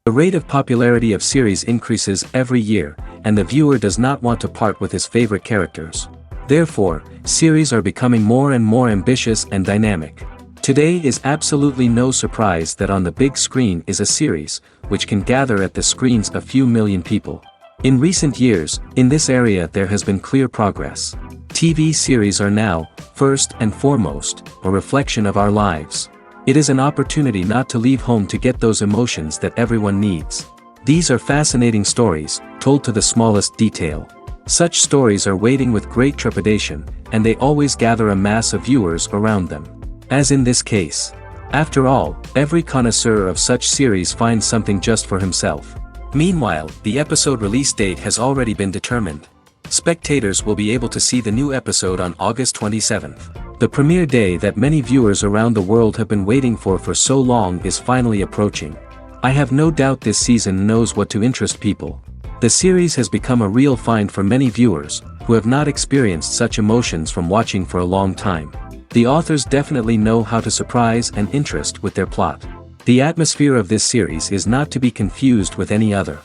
The rate of popularity of series increases every year, and the viewer does not want to part with his favorite characters. Therefore, series are becoming more and more ambitious and dynamic. Today is absolutely no surprise that on the big screen is a series, which can gather at the screens a few million people. In recent years, in this area there has been clear progress. TV series are now, first and foremost, a reflection of our lives. It is an opportunity not to leave home to get those emotions that everyone needs. These are fascinating stories, told to the smallest detail. Such stories are waiting with great trepidation, and they always gather a mass of viewers around them. As in this case. After all, every connoisseur of such series finds something just for himself. Meanwhile, the episode release date has already been determined. Spectators will be able to see the new episode on August 27th. The premiere day that many viewers around the world have been waiting for so long is finally approaching. I have no doubt this season knows what to interest people. The series has become a real find for many viewers, who have not experienced such emotions from watching for a long time. The authors definitely know how to surprise and interest with their plot. The atmosphere of this series is not to be confused with any other.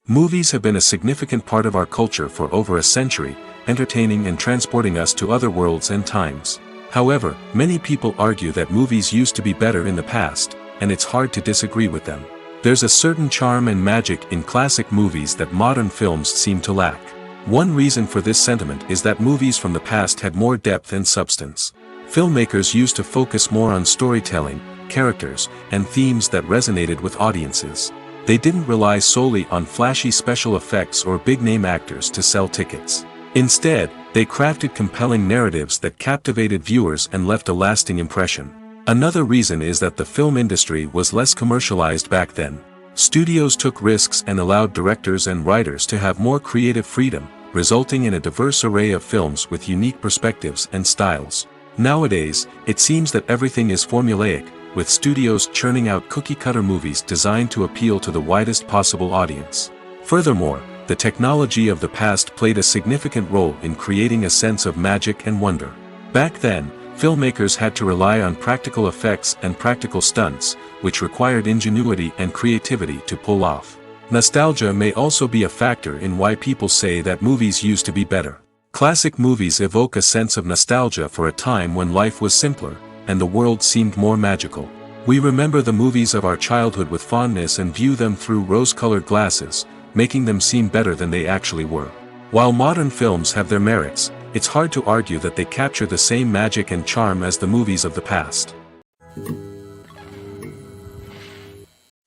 Movies have been a significant part of our culture for over a century, entertaining and transporting us to other worlds and times. However, many people argue that movies used to be better in the past, and it's hard to disagree with them. There's a certain charm and magic in classic movies that modern films seem to lack. One reason for this sentiment is that movies from the past had more depth and substance. Filmmakers used to focus more on storytelling, characters, and themes that resonated with audiences. They didn't rely solely on flashy special effects or big-name actors to sell tickets. Instead, they crafted compelling narratives that captivated viewers and left a lasting impression. Another reason is that the film industry was less commercialized back then. Studios took risks and allowed directors and writers to have more creative freedom, resulting in a diverse array of films with unique perspectives and styles. Nowadays, it seems that everything is formulaic, with studios churning out cookie-cutter movies designed to appeal to the widest possible audience. Furthermore, the technology of the past played a significant role in creating a sense of magic and wonder. Back then, filmmakers had to rely on practical effects and practical stunts, which required ingenuity and creativity to pull off. Nostalgia may also be a factor in why people say that movies used to be better. Classic movies evoke a sense of nostalgia for a time when life was simpler, and the world seemed more magical. We remember the movies of our childhood with fondness and view them through rose-colored glasses, making them seem better than they actually were. While modern films have their merits, it's hard to argue that they capture the same magic and charm as the movies of the past.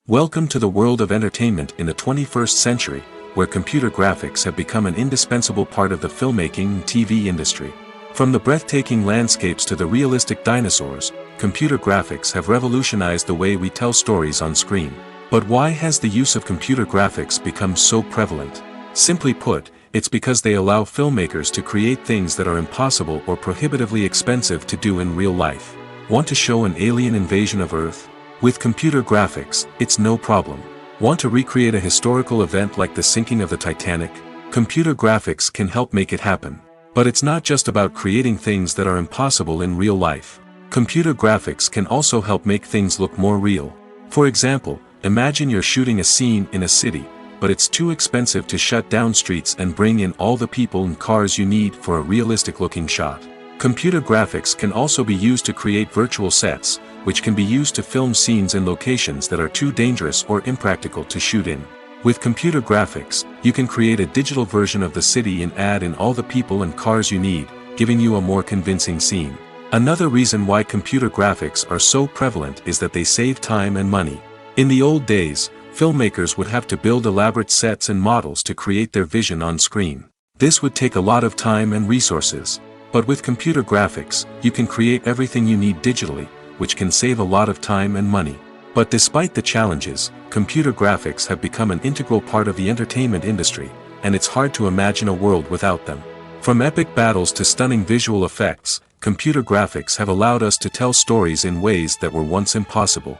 Welcome to the world of entertainment in the 21st century, where computer graphics have become an indispensable part of the filmmaking and TV industry. From the breathtaking landscapes to the realistic dinosaurs, computer graphics have revolutionized the way we tell stories on screen. But why has the use of computer graphics become so prevalent? Simply put, it's because they allow filmmakers to create things that are impossible or prohibitively expensive to do in real life. Want to show an alien invasion of Earth? With computer graphics, it's no problem. Want to recreate a historical event like the sinking of the Titanic? Computer graphics can help make it happen. But it's not just about creating things that are impossible in real life. Computer graphics can also help make things look more real. For example, imagine you're shooting a scene in a city, but it's too expensive to shut down streets and bring in all the people and cars you need for a realistic-looking shot. Computer graphics can also be used to create virtual sets, which can be used to film scenes in locations that are too dangerous or impractical to shoot in. With computer graphics, you can create a digital version of the city and add in all the people and cars you need, giving you a more convincing scene. Another reason why computer graphics are so prevalent is that they save time and money. In the old days, filmmakers would have to build elaborate sets and models to create their vision on screen. This would take a lot of time and resources. But with computer graphics, you can create everything you need digitally, which can save a lot of time and money. But despite the challenges, computer graphics have become an integral part of the entertainment industry, and it's hard to imagine a world without them. From epic battles to stunning visual effects, computer graphics have allowed us to tell stories in ways that were once impossible.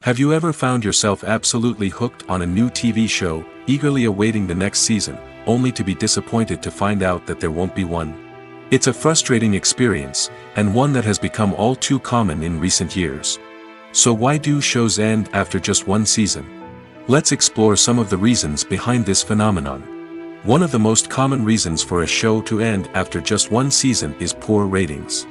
Have you ever found yourself absolutely hooked on a new TV show, eagerly awaiting the next season, only to be disappointed to find out that there won't be one? It's a frustrating experience, and one that has become all too common in recent years. So why do shows end after just one season? Let's explore some of the reasons behind this phenomenon. One of the most common reasons for a show to end after just one season is poor ratings.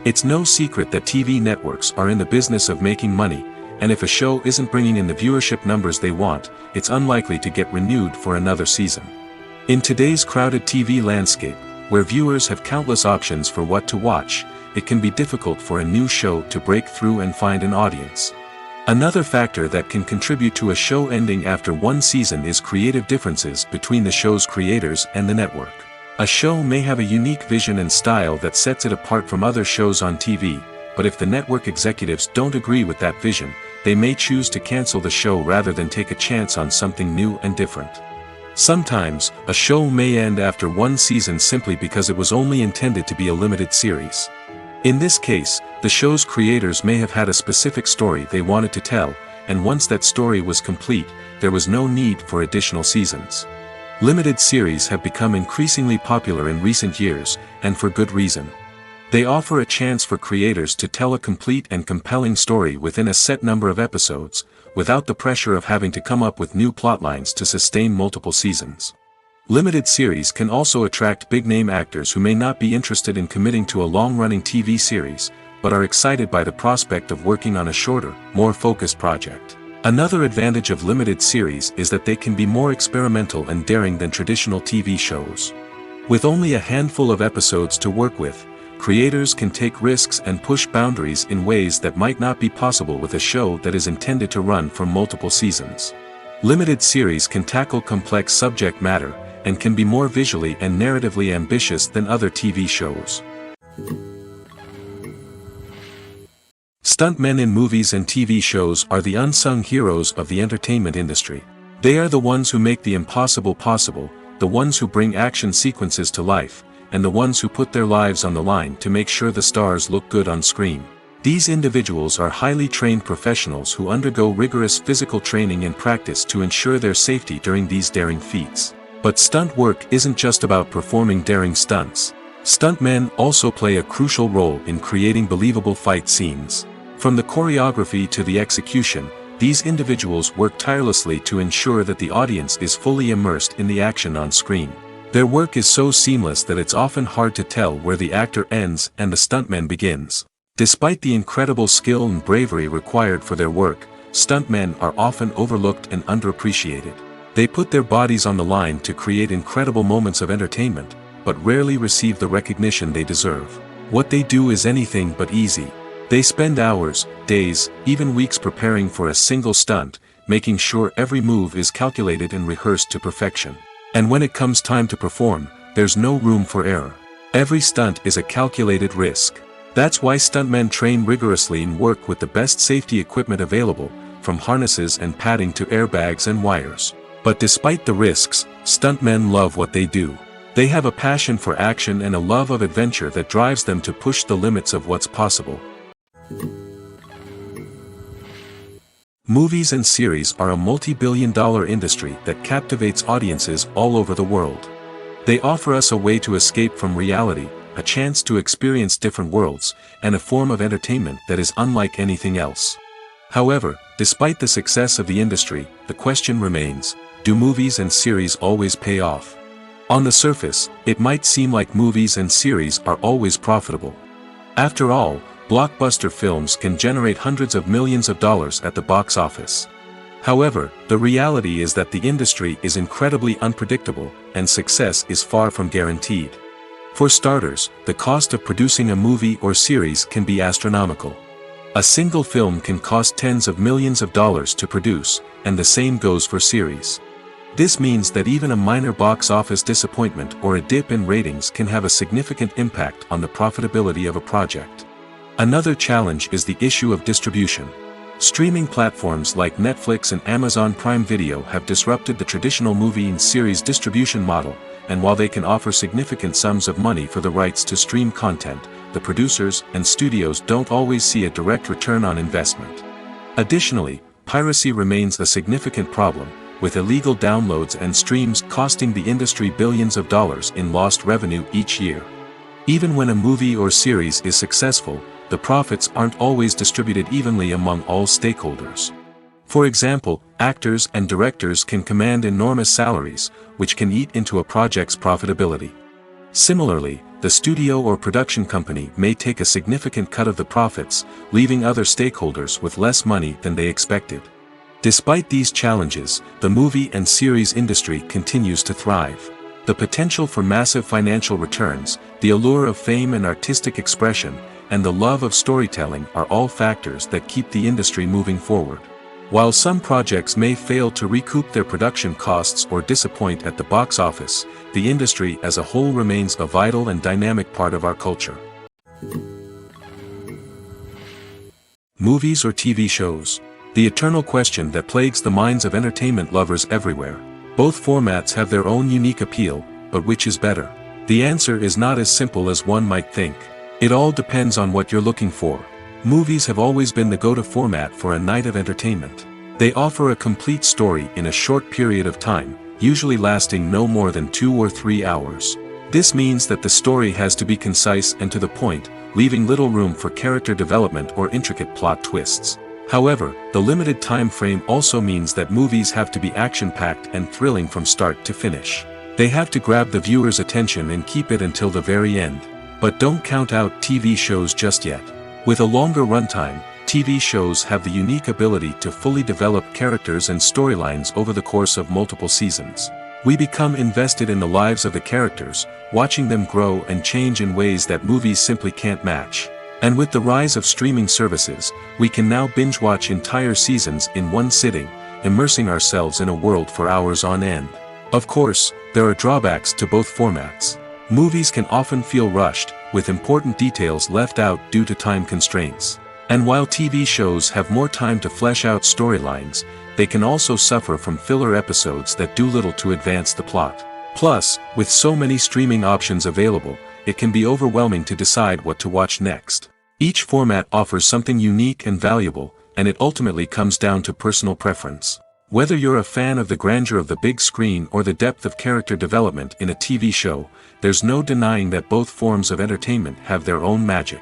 It's no secret that TV networks are in the business of making money, and if a show isn't bringing in the viewership numbers they want, it's unlikely to get renewed for another season. In today's crowded TV landscape, where viewers have countless options for what to watch, it can be difficult for a new show to break through and find an audience. Another factor that can contribute to a show ending after one season is creative differences between the show's creators and the network. A show may have a unique vision and style that sets it apart from other shows on TV, but if the network executives don't agree with that vision, they may choose to cancel the show rather than take a chance on something new and different. Sometimes, a show may end after one season simply because it was only intended to be a limited series. In this case, the show's creators may have had a specific story they wanted to tell, and once that story was complete, there was no need for additional seasons. Limited series have become increasingly popular in recent years, and for good reason. They offer a chance for creators to tell a complete and compelling story within a set number of episodes, without the pressure of having to come up with new plotlines to sustain multiple seasons. Limited series can also attract big-name actors who may not be interested in committing to a long-running TV series, but are excited by the prospect of working on a shorter, more focused project. Another advantage of limited series is that they can be more experimental and daring than traditional TV shows. With only a handful of episodes to work with, creators can take risks and push boundaries in ways that might not be possible with a show that is intended to run for multiple seasons. Limited series can tackle complex subject matter, and can be more visually and narratively ambitious than other TV shows. Stuntmen in movies and TV shows are the unsung heroes of the entertainment industry. They are the ones who make the impossible possible, the ones who bring action sequences to life, and the ones who put their lives on the line to make sure the stars look good on screen. These individuals are highly trained professionals who undergo rigorous physical training and practice to ensure their safety during these daring feats. But stunt work isn't just about performing daring stunts. Stuntmen also play a crucial role in creating believable fight scenes. From the choreography to the execution, these individuals work tirelessly to ensure that the audience is fully immersed in the action on screen. Their work is so seamless that it's often hard to tell where the actor ends and the stuntman begins. Despite the incredible skill and bravery required for their work, stuntmen are often overlooked and underappreciated. They put their bodies on the line to create incredible moments of entertainment, but rarely receive the recognition they deserve. What they do is anything but easy. They spend hours, days, even weeks preparing for a single stunt, making sure every move is calculated and rehearsed to perfection. And when it comes time to perform, there's no room for error. Every stunt is a calculated risk. That's why stuntmen train rigorously and work with the best safety equipment available, from harnesses and padding to airbags and wires. But despite the risks, stuntmen love what they do. They have a passion for action and a love of adventure that drives them to push the limits of what's possible. Movies and series are a multi-billion-dollar industry that captivates audiences all over the world. They offer us a way to escape from reality, a chance to experience different worlds, and a form of entertainment that is unlike anything else. However, despite the success of the industry, the question remains, do movies and series always pay off? On the surface, it might seem like movies and series are always profitable. After all, blockbuster films can generate hundreds of millions of dollars at the box office. However, the reality is that the industry is incredibly unpredictable, and success is far from guaranteed. For starters, the cost of producing a movie or series can be astronomical. A single film can cost tens of millions of dollars to produce, and the same goes for series. This means that even a minor box office disappointment or a dip in ratings can have a significant impact on the profitability of a project. Another challenge is the issue of distribution. Streaming platforms like Netflix and Amazon Prime Video have disrupted the traditional movie and series distribution model, and while they can offer significant sums of money for the rights to stream content, the producers and studios don't always see a direct return on investment. Additionally, piracy remains a significant problem, with illegal downloads and streams costing the industry billions of dollars in lost revenue each year. Even when a movie or series is successful, the profits aren't always distributed evenly among all stakeholders. For example, actors and directors can command enormous salaries, which can eat into a project's profitability. Similarly, the studio or production company may take a significant cut of the profits, leaving other stakeholders with less money than they expected. Despite these challenges, the movie and series industry continues to thrive. The potential for massive financial returns, the allure of fame and artistic expression, and the love of storytelling are all factors that keep the industry moving forward. While some projects may fail to recoup their production costs or disappoint at the box office, the industry as a whole remains a vital and dynamic part of our culture. Movies or TV shows? The eternal question that plagues the minds of entertainment lovers everywhere. Both formats have their own unique appeal, but which is better? The answer is not as simple as one might think. It all depends on what you're looking for. Movies have always been the go-to format for a night of entertainment. They offer a complete story in a short period of time, usually lasting no more than 2 or 3 hours. This means that the story has to be concise and to the point, leaving little room for character development or intricate plot twists. However, the limited time frame also means that movies have to be action-packed and thrilling from start to finish. They have to grab the viewer's attention and keep it until the very end. But don't count out TV shows just yet. With a longer runtime, TV shows have the unique ability to fully develop characters and storylines over the course of multiple seasons. We become invested in the lives of the characters, watching them grow and change in ways that movies simply can't match. And with the rise of streaming services, we can now binge-watch entire seasons in one sitting, immersing ourselves in a world for hours on end. Of course, there are drawbacks to both formats. Movies can often feel rushed, with important details left out due to time constraints. And while TV shows have more time to flesh out storylines, they can also suffer from filler episodes that do little to advance the plot. Plus, with so many streaming options available, it can be overwhelming to decide what to watch next. Each format offers something unique and valuable, and it ultimately comes down to personal preference. Whether you're a fan of the grandeur of the big screen or the depth of character development in a TV show, there's no denying that both forms of entertainment have their own magic.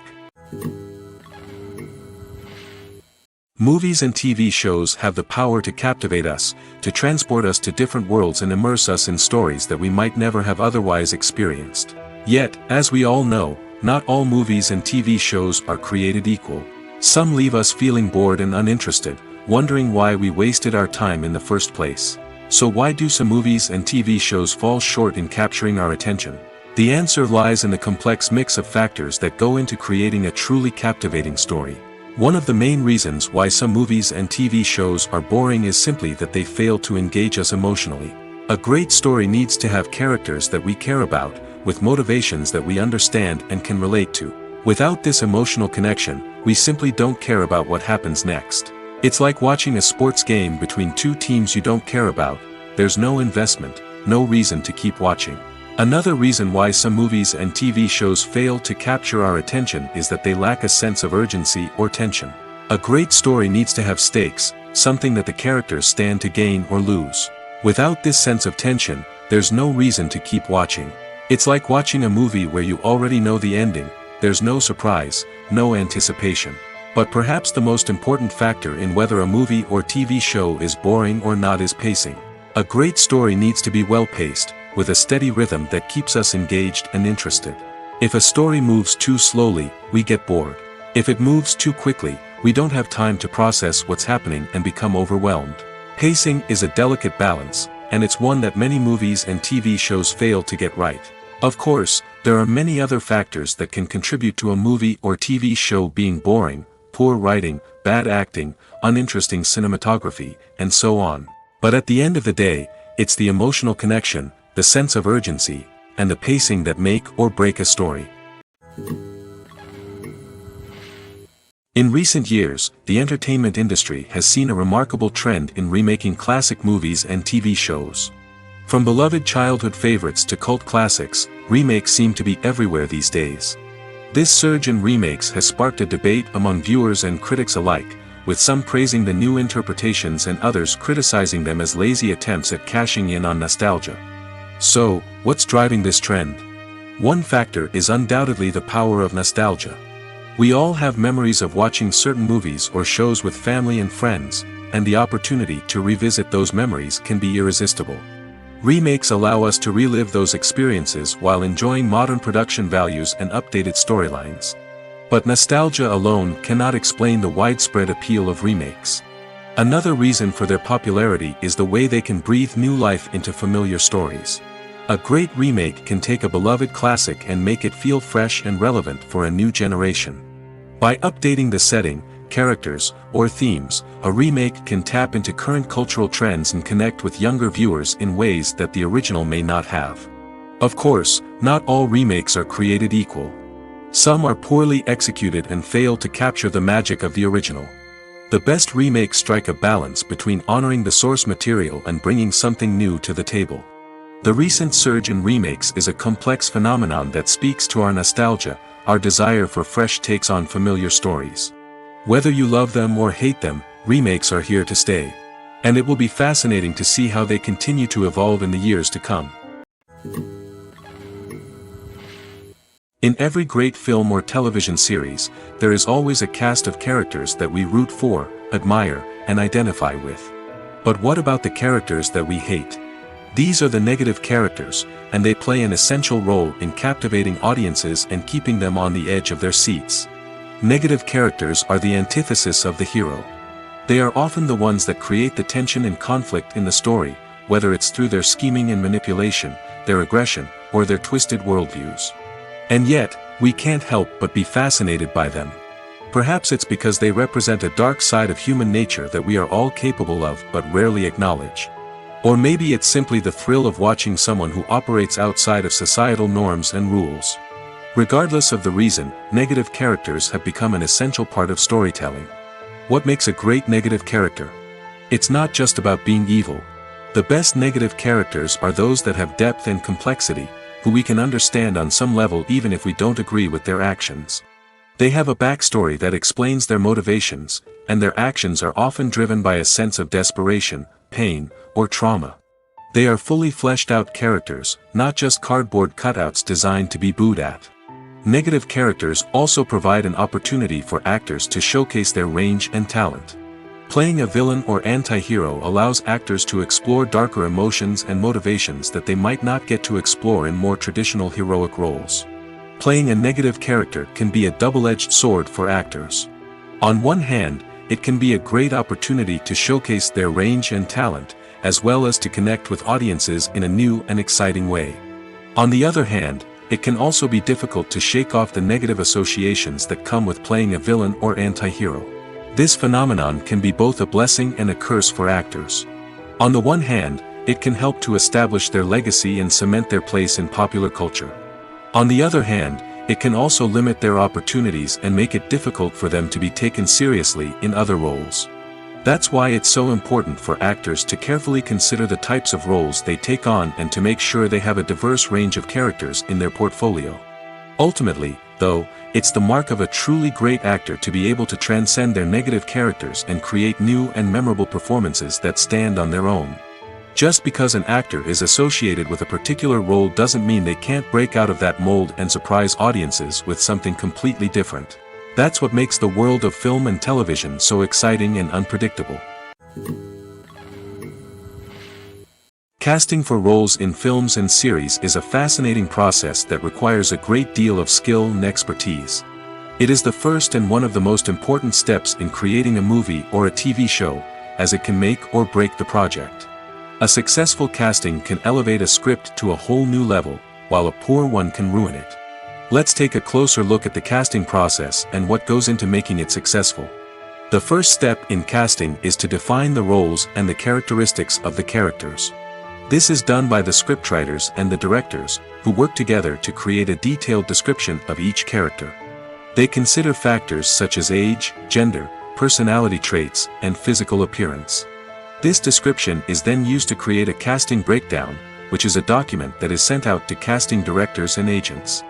Movies and TV shows have the power to captivate us, to transport us to different worlds and immerse us in stories that we might never have otherwise experienced. Yet, as we all know, not all movies and TV shows are created equal. Some leave us feeling bored and uninterested, wondering why we wasted our time in the first place. So why do some movies and TV shows fall short in capturing our attention? The answer lies in the complex mix of factors that go into creating a truly captivating story. One of the main reasons why some movies and TV shows are boring is simply that they fail to engage us emotionally. A great story needs to have characters that we care about, with motivations that we understand and can relate to. Without this emotional connection, we simply don't care about what happens next. It's like watching a sports game between two teams you don't care about. There's no investment, no reason to keep watching. Another reason why some movies and TV shows fail to capture our attention is that they lack a sense of urgency or tension. A great story needs to have stakes, something that the characters stand to gain or lose. Without this sense of tension, there's no reason to keep watching. It's like watching a movie where you already know the ending. There's no surprise, no anticipation. But perhaps the most important factor in whether a movie or TV show is boring or not is pacing. A great story needs to be well paced, with a steady rhythm that keeps us engaged and interested. If a story moves too slowly, we get bored. If it moves too quickly, we don't have time to process what's happening and become overwhelmed. Pacing is a delicate balance, and it's one that many movies and TV shows fail to get right. Of course, there are many other factors that can contribute to a movie or TV show being boring: poor writing, bad acting, uninteresting cinematography, and so on. But at the end of the day, it's the emotional connection, the sense of urgency, and the pacing that make or break a story. In recent years, the entertainment industry has seen a remarkable trend in remaking classic movies and TV shows. From beloved childhood favorites to cult classics, remakes seem to be everywhere these days. This surge in remakes has sparked a debate among viewers and critics alike, with some praising the new interpretations and others criticizing them as lazy attempts at cashing in on nostalgia. So, what's driving this trend? One factor is undoubtedly the power of nostalgia. We all have memories of watching certain movies or shows with family and friends, and the opportunity to revisit those memories can be irresistible. Remakes allow us to relive those experiences while enjoying modern production values and updated storylines. But nostalgia alone cannot explain the widespread appeal of remakes. Another reason for their popularity is the way they can breathe new life into familiar stories. A great remake can take a beloved classic and make it feel fresh and relevant for a new generation. By updating the setting, characters, or themes, a remake can tap into current cultural trends and connect with younger viewers in ways that the original may not have. Of course, not all remakes are created equal. Some are poorly executed and fail to capture the magic of the original. The best remakes strike a balance between honoring the source material and bringing something new to the table. The recent surge in remakes is a complex phenomenon that speaks to our nostalgia, our desire for fresh takes on familiar stories. Whether you love them or hate them, remakes are here to stay. And it will be fascinating to see how they continue to evolve in the years to come. In every great film or television series, there is always a cast of characters that we root for, admire, and identify with. But what about the characters that we hate? These are the negative characters, and they play an essential role in captivating audiences and keeping them on the edge of their seats. Negative characters are the antithesis of the hero. They are often the ones that create the tension and conflict in the story, whether it's through their scheming and manipulation, their aggression, or their twisted worldviews. And yet, we can't help but be fascinated by them. Perhaps it's because they represent a dark side of human nature that we are all capable of but rarely acknowledge. Or maybe it's simply the thrill of watching someone who operates outside of societal norms and rules. Regardless of the reason, negative characters have become an essential part of storytelling. What makes a great negative character? It's not just about being evil. The best negative characters are those that have depth and complexity, who we can understand on some level even if we don't agree with their actions. They have a backstory that explains their motivations, and their actions are often driven by a sense of desperation, pain, or trauma. They are fully fleshed out characters, not just cardboard cutouts designed to be booed at. Negative characters also provide an opportunity for actors to showcase their range and talent. Playing a villain or anti-hero allows actors to explore darker emotions and motivations that they might not get to explore in more traditional heroic roles. Playing a negative character can be a double-edged sword for actors. On one hand, it can be a great opportunity to showcase their range and talent, as well as to connect with audiences in a new and exciting way. On the other hand, it can also be difficult to shake off the negative associations that come with playing a villain or anti-hero. This phenomenon can be both a blessing and a curse for actors. On the one hand, it can help to establish their legacy and cement their place in popular culture. On the other hand, it can also limit their opportunities and make it difficult for them to be taken seriously in other roles. That's why it's so important for actors to carefully consider the types of roles they take on and to make sure they have a diverse range of characters in their portfolio. Ultimately, though, it's the mark of a truly great actor to be able to transcend their negative characters and create new and memorable performances that stand on their own. Just because an actor is associated with a particular role doesn't mean they can't break out of that mold and surprise audiences with something completely different. That's what makes the world of film and television so exciting and unpredictable. Casting for roles in films and series is a fascinating process that requires a great deal of skill and expertise. It is the first and one of the most important steps in creating a movie or a TV show, as it can make or break the project. A successful casting can elevate a script to a whole new level, while a poor one can ruin it. Let's take a closer look at the casting process and what goes into making it successful. The first step in casting is to define the roles and the characteristics of the characters. This is done by the scriptwriters and the directors, who work together to create a detailed description of each character. They consider factors such as age, gender, personality traits, and physical appearance. This description is then used to create a casting breakdown, which is a document that is sent out to casting directors and agents.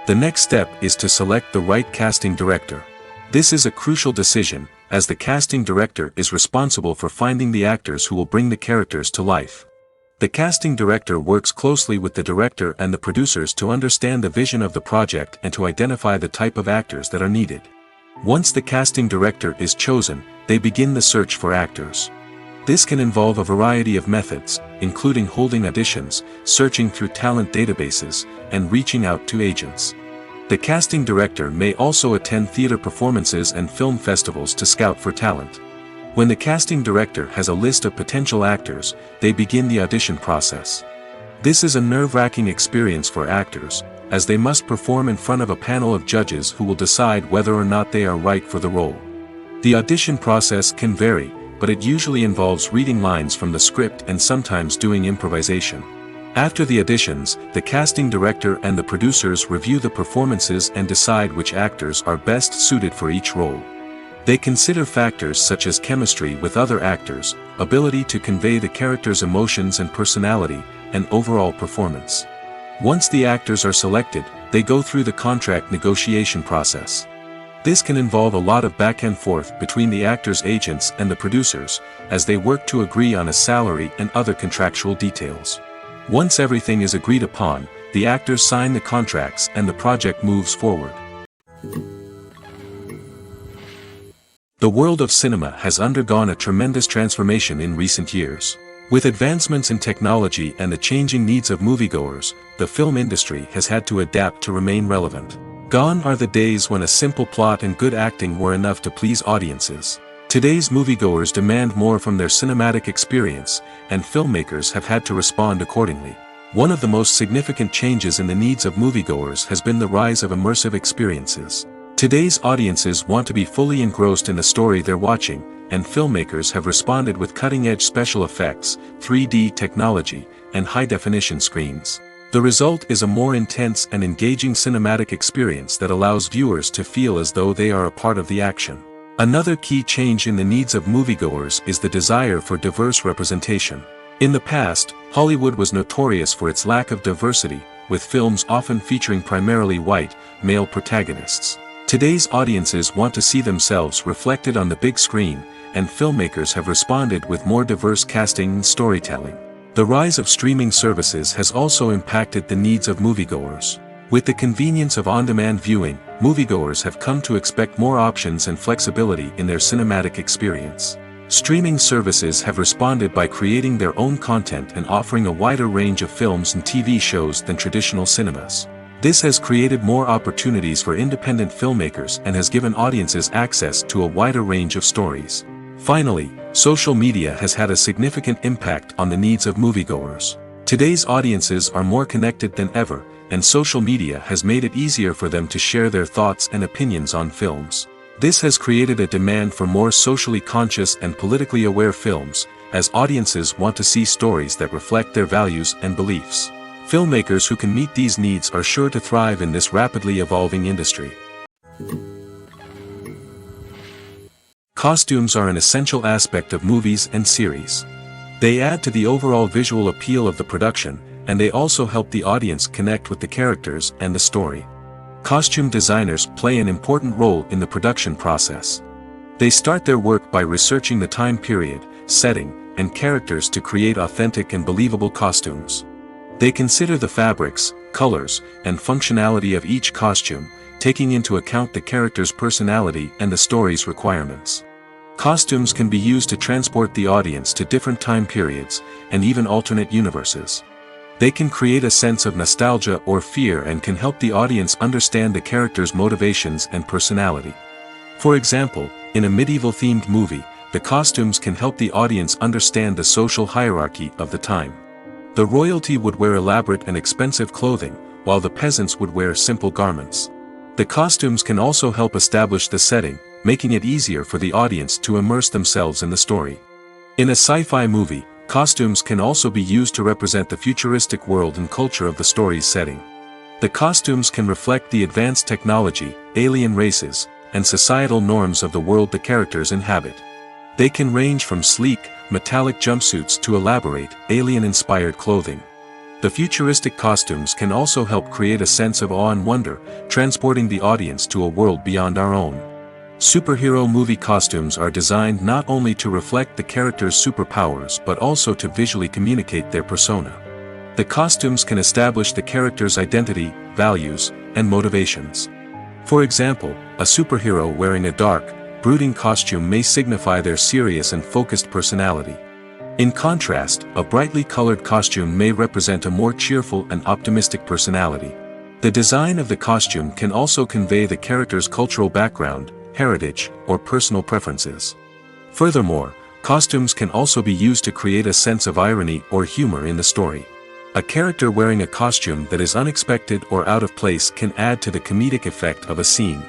The next step is to select the right casting director. This is a crucial decision, as the casting director is responsible for finding the actors who will bring the characters to life. The casting director works closely with the director and the producers to understand the vision of the project and to identify the type of actors that are needed. Once the casting director is chosen, they begin the search for actors. This can involve a variety of methods, including holding auditions, searching through talent databases, and reaching out to agents. The casting director may also attend theater performances and film festivals to scout for talent. When the casting director has a list of potential actors, they begin the audition process. This is a nerve-wracking experience for actors, as they must perform in front of a panel of judges who will decide whether or not they are right for the role. The audition process can vary, but it usually involves reading lines from the script and sometimes doing improvisation. After the auditions, the casting director and the producers review the performances and decide which actors are best suited for each role. They consider factors such as chemistry with other actors, ability to convey the character's emotions and personality, and overall performance. Once the actors are selected, they go through the contract negotiation process. This can involve a lot of back and forth between the actors' agents and the producers, as they work to agree on a salary and other contractual details. Once everything is agreed upon, the actors sign the contracts and the project moves forward. The world of cinema has undergone a tremendous transformation in recent years. With advancements in technology and the changing needs of moviegoers, the film industry has had to adapt to remain relevant. Gone are the days when a simple plot and good acting were enough to please audiences. Today's moviegoers demand more from their cinematic experience, and filmmakers have had to respond accordingly. One of the most significant changes in the needs of moviegoers has been the rise of immersive experiences. Today's audiences want to be fully engrossed in the story they're watching, and filmmakers have responded with cutting-edge special effects, 3D technology, and high-definition screens. The result is a more intense and engaging cinematic experience that allows viewers to feel as though they are a part of the action. Another key change in the needs of moviegoers is the desire for diverse representation. In the past, Hollywood was notorious for its lack of diversity, with films often featuring primarily white, male protagonists. Today's audiences want to see themselves reflected on the big screen, and filmmakers have responded with more diverse casting and storytelling. The rise of streaming services has also impacted the needs of moviegoers. With the convenience of on-demand viewing, moviegoers have come to expect more options and flexibility in their cinematic experience. Streaming services have responded by creating their own content and offering a wider range of films and TV shows than traditional cinemas. This has created more opportunities for independent filmmakers and has given audiences access to a wider range of stories. Finally, social media has had a significant impact on the needs of moviegoers. Today's audiences are more connected than ever, and social media has made it easier for them to share their thoughts and opinions on films. This has created a demand for more socially conscious and politically aware films, as audiences want to see stories that reflect their values and beliefs. Filmmakers who can meet these needs are sure to thrive in this rapidly evolving industry. Costumes are an essential aspect of movies and series. They add to the overall visual appeal of the production, and they also help the audience connect with the characters and the story. Costume designers play an important role in the production process. They start their work by researching the time period, setting, and characters to create authentic and believable costumes. They consider the fabrics, colors, and functionality of each costume, taking into account the character's personality and the story's requirements. Costumes can be used to transport the audience to different time periods, and even alternate universes. They can create a sense of nostalgia or fear and can help the audience understand the character's motivations and personality. For example, in a medieval-themed movie, the costumes can help the audience understand the social hierarchy of the time. The royalty would wear elaborate and expensive clothing, while the peasants would wear simple garments. The costumes can also help establish the setting, making it easier for the audience to immerse themselves in the story. In a sci-fi movie, costumes can also be used to represent the futuristic world and culture of the story's setting. The costumes can reflect the advanced technology, alien races, and societal norms of the world the characters inhabit. They can range from sleek, metallic jumpsuits to elaborate, alien-inspired clothing. The futuristic costumes can also help create a sense of awe and wonder, transporting the audience to a world beyond our own. Superhero movie costumes are designed not only to reflect the character's superpowers but also to visually communicate their persona. The costumes can establish the character's identity, values, and motivations. For example, a superhero wearing a dark, brooding costume may signify their serious and focused personality. In contrast, a brightly colored costume may represent a more cheerful and optimistic personality. The design of the costume can also convey the character's cultural background, heritage, or personal preferences. Furthermore, costumes can also be used to create a sense of irony or humor in the story. A character wearing a costume that is unexpected or out of place can add to the comedic effect of a scene.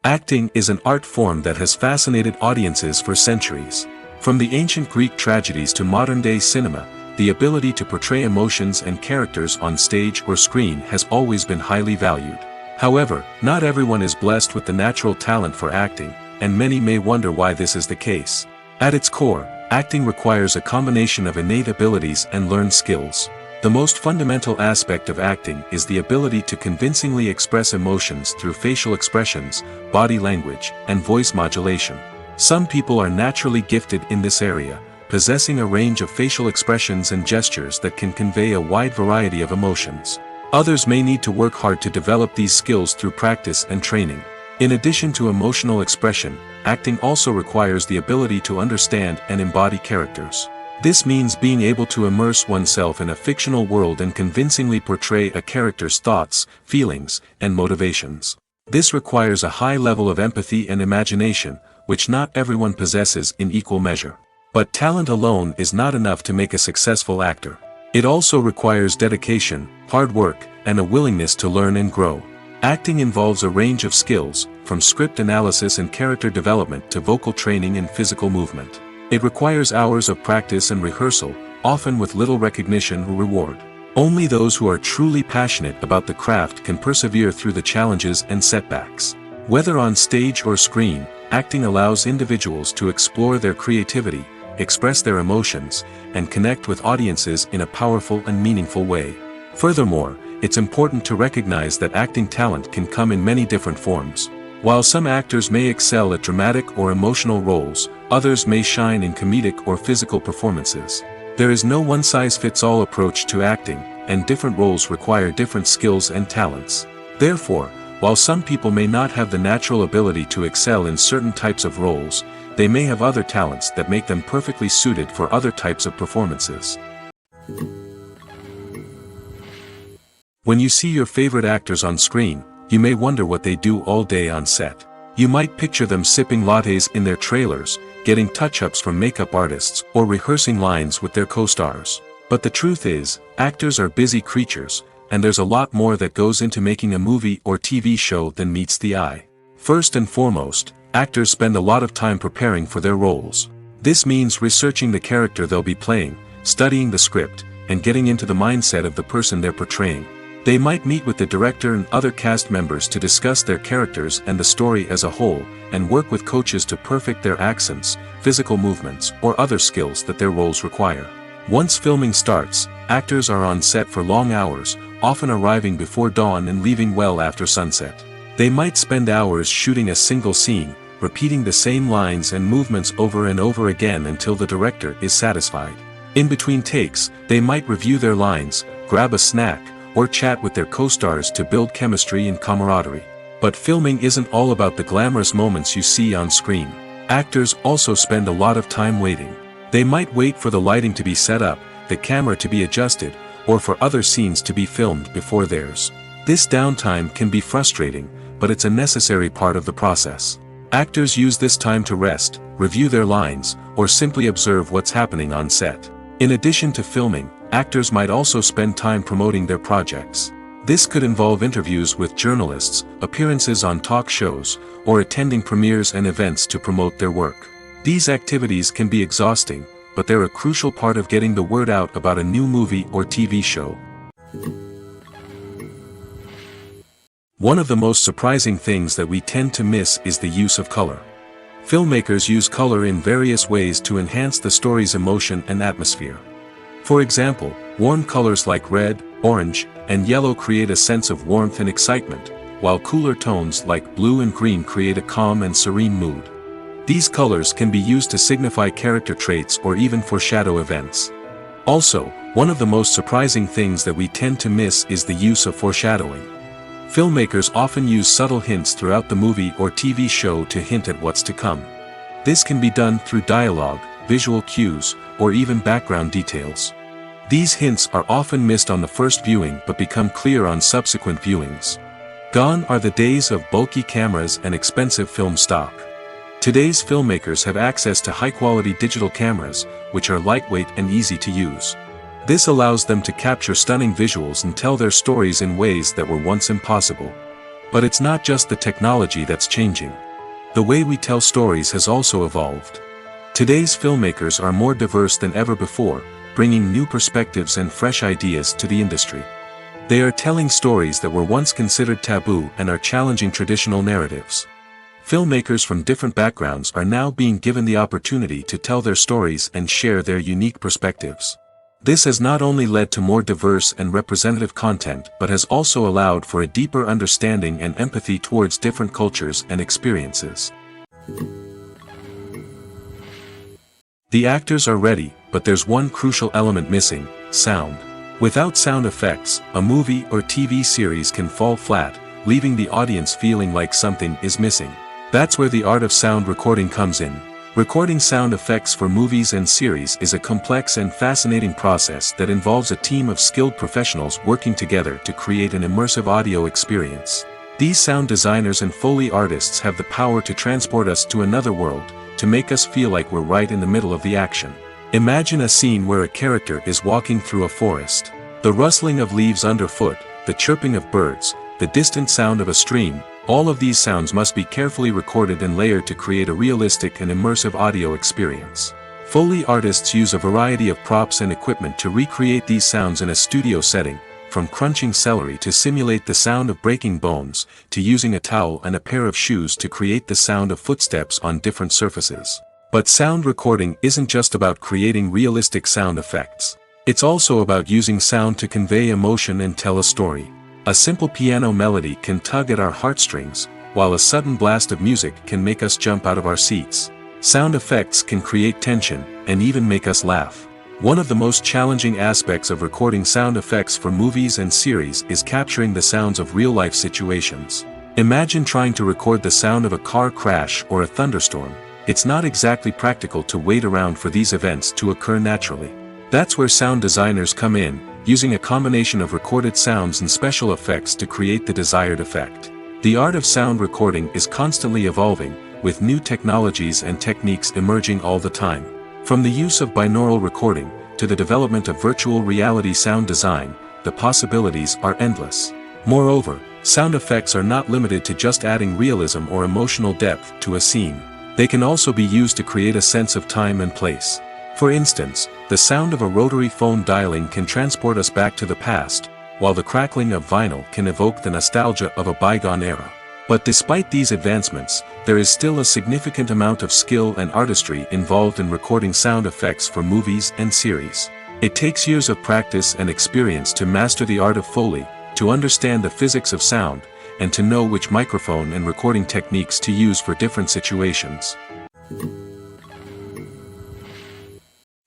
Acting is an art form that has fascinated audiences for centuries. From the ancient Greek tragedies to modern-day cinema, the ability to portray emotions and characters on stage or screen has always been highly valued. However, not everyone is blessed with the natural talent for acting, and many may wonder why this is the case. At its core, acting requires a combination of innate abilities and learned skills. The most fundamental aspect of acting is the ability to convincingly express emotions through facial expressions, body language, and voice modulation. Some people are naturally gifted in this area, possessing a range of facial expressions and gestures that can convey a wide variety of emotions. Others may need to work hard to develop these skills through practice and training. In addition to emotional expression, acting also requires the ability to understand and embody characters. This means being able to immerse oneself in a fictional world and convincingly portray a character's thoughts, feelings, and motivations. This requires a high level of empathy and imagination, which not everyone possesses in equal measure. But talent alone is not enough to make a successful actor. It also requires dedication, hard work, and a willingness to learn and grow. Acting involves a range of skills, from script analysis and character development to vocal training and physical movement. It requires hours of practice and rehearsal, often with little recognition or reward. Only those who are truly passionate about the craft can persevere through the challenges and setbacks. Whether on stage or screen, acting allows individuals to explore their creativity, express their emotions, and connect with audiences in a powerful and meaningful way. Furthermore, it's important to recognize that acting talent can come in many different forms. While some actors may excel at dramatic or emotional roles, others may shine in comedic or physical performances. There is no one-size-fits-all approach to acting, and different roles require different skills and talents. Therefore, while some people may not have the natural ability to excel in certain types of roles, they may have other talents that make them perfectly suited for other types of performances. When you see your favorite actors on screen, you may wonder what they do all day on set. You might picture them sipping lattes in their trailers, getting touch-ups from makeup artists, or rehearsing lines with their co-stars. But the truth is, actors are busy creatures, and there's a lot more that goes into making a movie or TV show than meets the eye. First and foremost, actors spend a lot of time preparing for their roles. This means researching the character they'll be playing, studying the script, and getting into the mindset of the person they're portraying. They might meet with the director and other cast members to discuss their characters and the story as a whole, and work with coaches to perfect their accents, physical movements, or other skills that their roles require. Once filming starts, actors are on set for long hours, often arriving before dawn and leaving well after sunset. They might spend hours shooting a single scene, repeating the same lines and movements over and over again until the director is satisfied. In between takes, they might review their lines, grab a snack, or chat with their co-stars to build chemistry and camaraderie. But filming isn't all about the glamorous moments you see on screen. Actors also spend a lot of time waiting. They might wait for the lighting to be set up, the camera to be adjusted, or for other scenes to be filmed before theirs. This downtime can be frustrating, but it's a necessary part of the process. Actors use this time to rest, review their lines, or simply observe what's happening on set. In addition to filming, actors might also spend time promoting their projects. This could involve interviews with journalists, appearances on talk shows, or attending premieres and events to promote their work. These activities can be exhausting, but they're a crucial part of getting the word out about a new movie or TV show. One of the most surprising things that we tend to miss is the use of color. Filmmakers use color in various ways to enhance the story's emotion and atmosphere. For example, warm colors like red, orange, and yellow create a sense of warmth and excitement, while cooler tones like blue and green create a calm and serene mood. These colors can be used to signify character traits or even foreshadow events. Also, one of the most surprising things that we tend to miss is the use of foreshadowing. Filmmakers often use subtle hints throughout the movie or TV show to hint at what's to come. This can be done through dialogue, visual cues, or even background details. These hints are often missed on the first viewing but become clear on subsequent viewings. Gone are the days of bulky cameras and expensive film stock. Today's filmmakers have access to high-quality digital cameras, which are lightweight and easy to use. This allows them to capture stunning visuals and tell their stories in ways that were once impossible. But it's not just the technology that's changing. The way we tell stories has also evolved. Today's filmmakers are more diverse than ever before, bringing new perspectives and fresh ideas to the industry. They are telling stories that were once considered taboo and are challenging traditional narratives. Filmmakers from different backgrounds are now being given the opportunity to tell their stories and share their unique perspectives. This has not only led to more diverse and representative content but has also allowed for a deeper understanding and empathy towards different cultures and experiences. The actors are ready, but there's one crucial element missing: sound. Without sound effects, a movie or TV series can fall flat, leaving the audience feeling like something is missing. That's where the art of sound recording comes in. Recording sound effects for movies and series is a complex and fascinating process that involves a team of skilled professionals working together to create an immersive audio experience. These sound designers and Foley artists have the power to transport us to another world, to make us feel like we're right in the middle of the action. Imagine a scene where a character is walking through a forest. The rustling of leaves underfoot, the chirping of birds, the distant sound of a stream, all of these sounds must be carefully recorded and layered to create a realistic and immersive audio experience. Foley artists use a variety of props and equipment to recreate these sounds in a studio setting, from crunching celery to simulate the sound of breaking bones, to using a towel and a pair of shoes to create the sound of footsteps on different surfaces. But sound recording isn't just about creating realistic sound effects. It's also about using sound to convey emotion and tell a story. A simple piano melody can tug at our heartstrings, while a sudden blast of music can make us jump out of our seats. Sound effects can create tension, and even make us laugh. One of the most challenging aspects of recording sound effects for movies and series is capturing the sounds of real-life situations. Imagine trying to record the sound of a car crash or a thunderstorm. It's not exactly practical to wait around for these events to occur naturally. That's where sound designers come in, using a combination of recorded sounds and special effects to create the desired effect. The art of sound recording is constantly evolving, with new technologies and techniques emerging all the time. From the use of binaural recording, to the development of virtual reality sound design, the possibilities are endless. Moreover, sound effects are not limited to just adding realism or emotional depth to a scene. They can also be used to create a sense of time and place. For instance, the sound of a rotary phone dialing can transport us back to the past, while the crackling of vinyl can evoke the nostalgia of a bygone era. But despite these advancements, there is still a significant amount of skill and artistry involved in recording sound effects for movies and series. It takes years of practice and experience to master the art of Foley, to understand the physics of sound, and to know which microphone and recording techniques to use for different situations.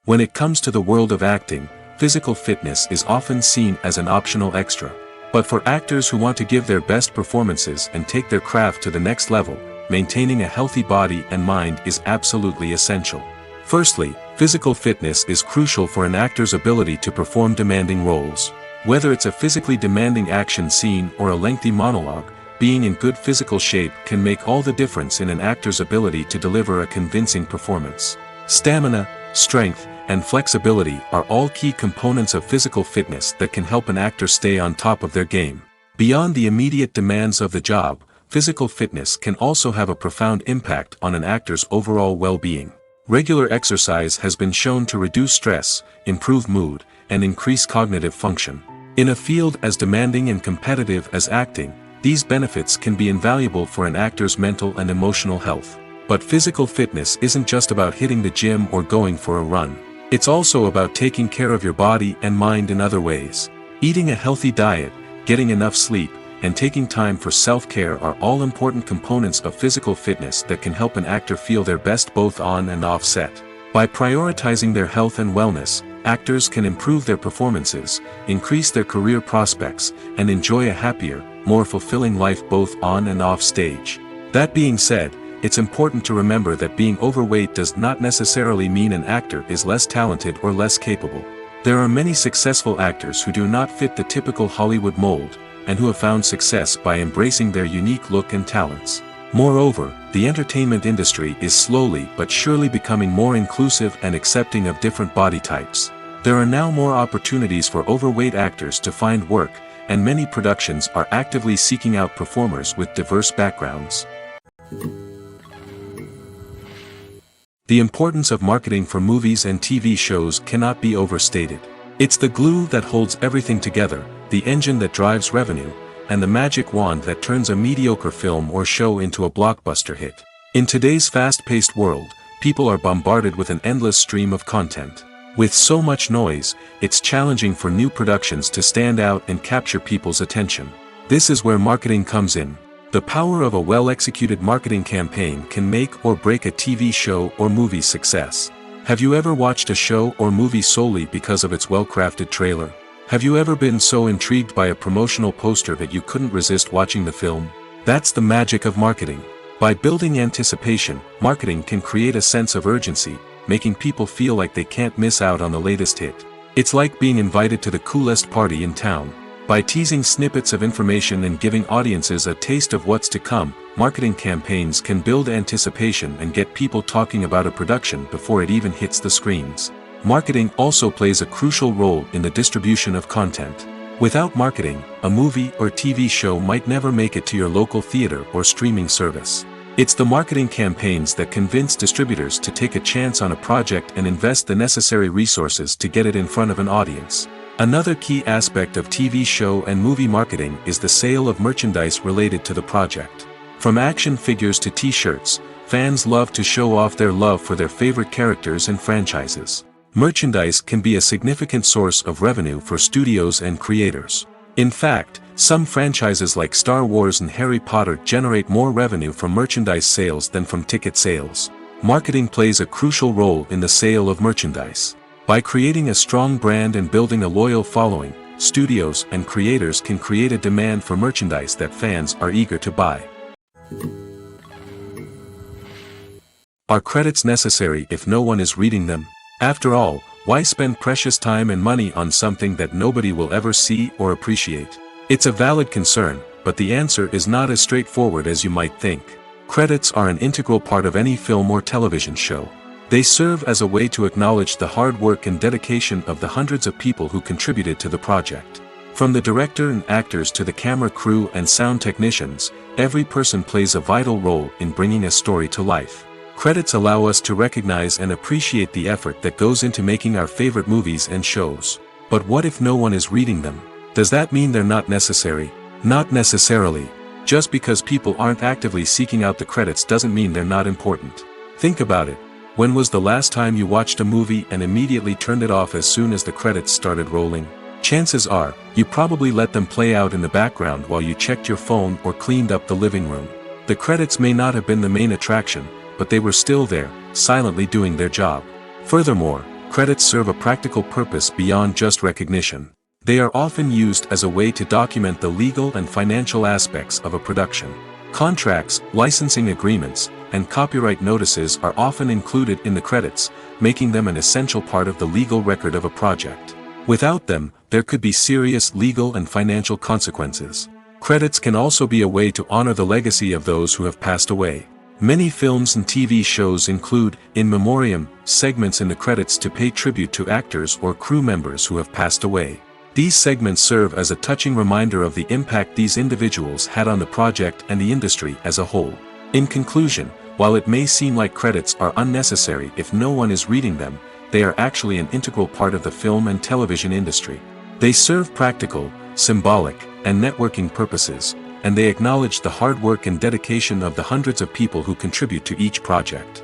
When it comes to the world of acting, physical fitness is often seen as an optional extra. But for actors who want to give their best performances and take their craft to the next level, maintaining a healthy body and mind is absolutely essential. Firstly, physical fitness is crucial for an actor's ability to perform demanding roles. Whether it's a physically demanding action scene or a lengthy monologue, being in good physical shape can make all the difference in an actor's ability to deliver a convincing performance. Stamina, strength, and flexibility are all key components of physical fitness that can help an actor stay on top of their game. Beyond the immediate demands of the job, physical fitness can also have a profound impact on an actor's overall well-being. Regular exercise has been shown to reduce stress, improve mood, and increase cognitive function. In a field as demanding and competitive as acting, these benefits can be invaluable for an actor's mental and emotional health. But physical fitness isn't just about hitting the gym or going for a run. It's also about taking care of your body and mind in other ways. Eating a healthy diet, getting enough sleep, and taking time for self-care are all important components of physical fitness that can help an actor feel their best both on and off set. By prioritizing their health and wellness, actors can improve their performances, increase their career prospects, and enjoy a happier, more fulfilling life both on and off stage. That being said, it's important to remember that being overweight does not necessarily mean an actor is less talented or less capable. There are many successful actors who do not fit the typical Hollywood mold, and who have found success by embracing their unique look and talents. Moreover, the entertainment industry is slowly but surely becoming more inclusive and accepting of different body types. There are now more opportunities for overweight actors to find work, and many productions are actively seeking out performers with diverse backgrounds. The importance of marketing for movies and TV shows cannot be overstated. It's the glue that holds everything together, the engine that drives revenue, and the magic wand that turns a mediocre film or show into a blockbuster hit. In today's fast-paced world, people are bombarded with an endless stream of content. With so much noise, it's challenging for new productions to stand out and capture people's attention. This is where marketing comes in. The power of a well-executed marketing campaign can make or break a TV show or movie's success. Have you ever watched a show or movie solely because of its well-crafted trailer? Have you ever been so intrigued by a promotional poster that you couldn't resist watching the film? That's the magic of marketing. By building anticipation, marketing can create a sense of urgency, making people feel like they can't miss out on the latest hit. It's like being invited to the coolest party in town. By teasing snippets of information and giving audiences a taste of what's to come, marketing campaigns can build anticipation and get people talking about a production before it even hits the screens. Marketing also plays a crucial role in the distribution of content. Without marketing, a movie or TV show might never make it to your local theater or streaming service. It's the marketing campaigns that convince distributors to take a chance on a project and invest the necessary resources to get it in front of an audience. Another key aspect of TV show and movie marketing is the sale of merchandise related to the project. From action figures to t-shirts, fans love to show off their love for their favorite characters and franchises. Merchandise can be a significant source of revenue for studios and creators. In fact, some franchises like Star Wars and Harry Potter generate more revenue from merchandise sales than from ticket sales. Marketing plays a crucial role in the sale of merchandise. By creating a strong brand and building a loyal following, studios and creators can create a demand for merchandise that fans are eager to buy. Are credits necessary if no one is reading them? After all, why spend precious time and money on something that nobody will ever see or appreciate? It's a valid concern, but the answer is not as straightforward as you might think. Credits are an integral part of any film or television show. They serve as a way to acknowledge the hard work and dedication of the hundreds of people who contributed to the project. From the director and actors to the camera crew and sound technicians, every person plays a vital role in bringing a story to life. Credits allow us to recognize and appreciate the effort that goes into making our favorite movies and shows. But what if no one is reading them? Does that mean they're not necessary? Not necessarily. Just because people aren't actively seeking out the credits doesn't mean they're not important. Think about it. When was the last time you watched a movie and immediately turned it off as soon as the credits started rolling? Chances are, you probably let them play out in the background while you checked your phone or cleaned up the living room. The credits may not have been the main attraction, but they were still there, silently doing their job. Furthermore, credits serve a practical purpose beyond just recognition. They are often used as a way to document the legal and financial aspects of a production. Contracts, licensing agreements, and copyright notices are often included in the credits, making them an essential part of the legal record of a project. Without them, there could be serious legal and financial consequences. Credits can also be a way to honor the legacy of those who have passed away. Many films and TV shows include, in memoriam, segments in the credits to pay tribute to actors or crew members who have passed away. These segments serve as a touching reminder of the impact these individuals had on the project and the industry as a whole. In conclusion, while it may seem like credits are unnecessary if no one is reading them, they are actually an integral part of the film and television industry. They serve practical, symbolic, and networking purposes, and they acknowledge the hard work and dedication of the hundreds of people who contribute to each project.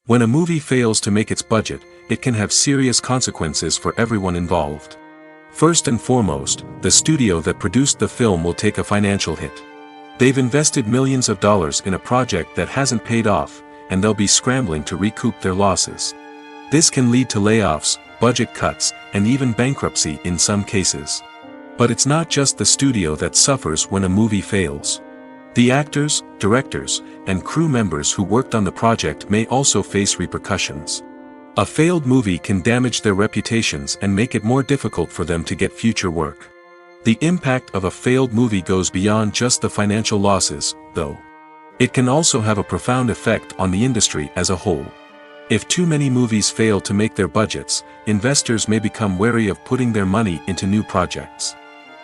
When a movie fails to make its budget, it can have serious consequences for everyone involved. First and foremost, the studio that produced the film will take a financial hit. They've invested millions of dollars in a project that hasn't paid off, and they'll be scrambling to recoup their losses. This can lead to layoffs, budget cuts, and even bankruptcy in some cases. But it's not just the studio that suffers when a movie fails. The actors, directors, and crew members who worked on the project may also face repercussions. A failed movie can damage their reputations and make it more difficult for them to get future work. The impact of a failed movie goes beyond just the financial losses, though. It can also have a profound effect on the industry as a whole. If too many movies fail to make their budgets, investors may become wary of putting their money into new projects.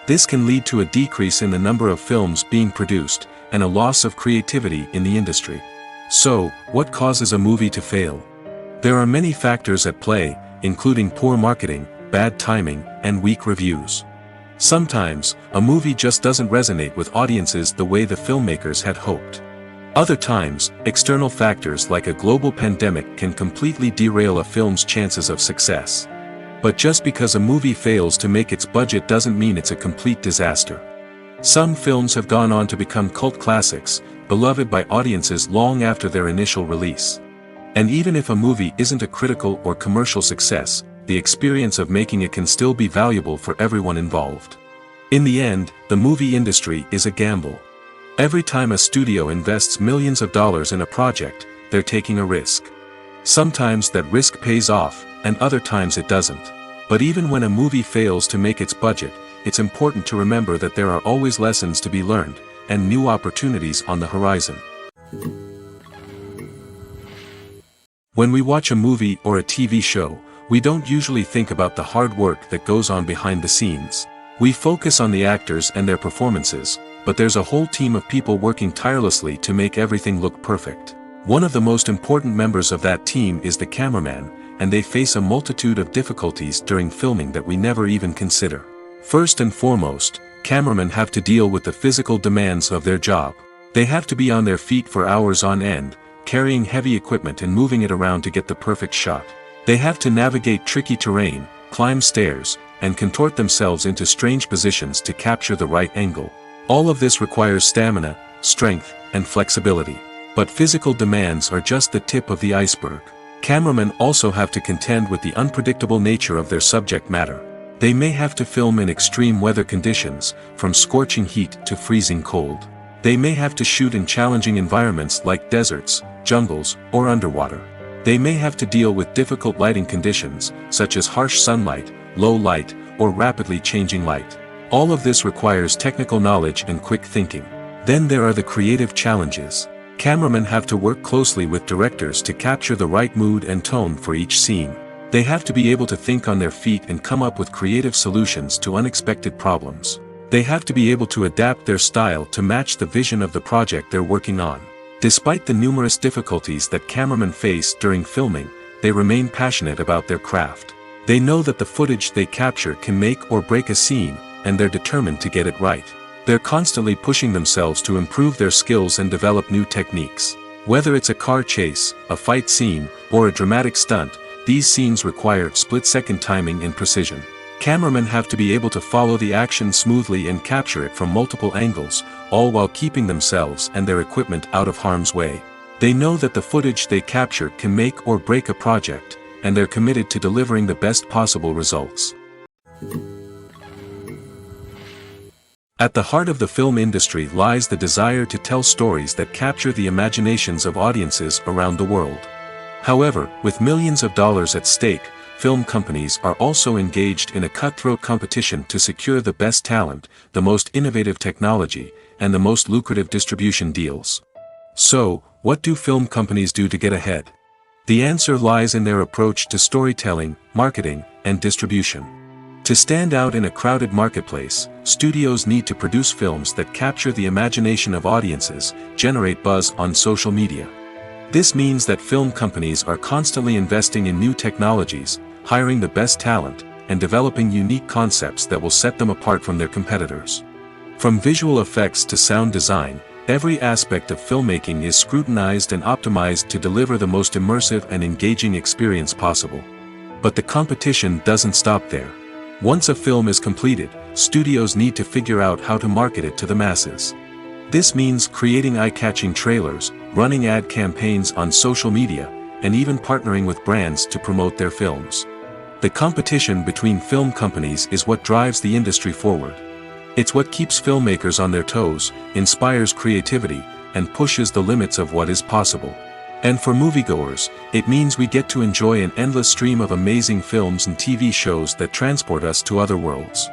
This can lead to a decrease in the number of films being produced, and a loss of creativity in the industry. So, what causes a movie to fail? There are many factors at play, including poor marketing, bad timing, and weak reviews. Sometimes, a movie just doesn't resonate with audiences the way the filmmakers had hoped. Other times, external factors like a global pandemic can completely derail a film's chances of success. But just because a movie fails to make its budget doesn't mean it's a complete disaster. Some films have gone on to become cult classics, beloved by audiences long after their initial release. And even if a movie isn't a critical or commercial success, the experience of making it can still be valuable for everyone involved. In the end, the movie industry is a gamble. Every time a studio invests millions of dollars in a project, they're taking a risk. Sometimes that risk pays off, and other times it doesn't. But even when a movie fails to make its budget, it's important to remember that there are always lessons to be learned, and new opportunities on the horizon. When we watch a movie or a TV show, we don't usually think about the hard work that goes on behind the scenes. We focus on the actors and their performances, but there's a whole team of people working tirelessly to make everything look perfect. One of the most important members of that team is the cameraman, and they face a multitude of difficulties during filming that we never even consider. First and foremost, cameramen have to deal with the physical demands of their job. They have to be on their feet for hours on end, carrying heavy equipment and moving it around to get the perfect shot. They have to navigate tricky terrain, climb stairs, and contort themselves into strange positions to capture the right angle. All of this requires stamina, strength, and flexibility. But physical demands are just the tip of the iceberg. Cameramen also have to contend with the unpredictable nature of their subject matter. They may have to film in extreme weather conditions, from scorching heat to freezing cold. They may have to shoot in challenging environments like deserts, jungles, or underwater. They may have to deal with difficult lighting conditions, such as harsh sunlight, low light, or rapidly changing light. All of this requires technical knowledge and quick thinking. Then there are the creative challenges. Cameramen have to work closely with directors to capture the right mood and tone for each scene. They have to be able to think on their feet and come up with creative solutions to unexpected problems. They have to be able to adapt their style to match the vision of the project they're working on. Despite the numerous difficulties that cameramen face during filming, they remain passionate about their craft. They know that the footage they capture can make or break a scene, and they're determined to get it right. They're constantly pushing themselves to improve their skills and develop new techniques. Whether it's a car chase, a fight scene, or a dramatic stunt, these scenes require split-second timing and precision. Cameramen have to be able to follow the action smoothly and capture it from multiple angles, all while keeping themselves and their equipment out of harm's way. They know that the footage they capture can make or break a project, and they're committed to delivering the best possible results. At the heart of the film industry lies the desire to tell stories that capture the imaginations of audiences around the world. However, with millions of dollars at stake, film companies are also engaged in a cutthroat competition to secure the best talent, the most innovative technology, and the most lucrative distribution deals. So, what do film companies do to get ahead? The answer lies in their approach to storytelling, marketing, and distribution. To stand out in a crowded marketplace, studios need to produce films that capture the imagination of audiences, generate buzz on social media. This means that film companies are constantly investing in new technologies, hiring the best talent, and developing unique concepts that will set them apart from their competitors. From visual effects to sound design, every aspect of filmmaking is scrutinized and optimized to deliver the most immersive and engaging experience possible. But the competition doesn't stop there. Once a film is completed, studios need to figure out how to market it to the masses. This means creating eye-catching trailers, running ad campaigns on social media, and even partnering with brands to promote their films. The competition between film companies is what drives the industry forward. It's what keeps filmmakers on their toes, inspires creativity, and pushes the limits of what is possible. And for moviegoers, it means we get to enjoy an endless stream of amazing films and TV shows that transport us to other worlds.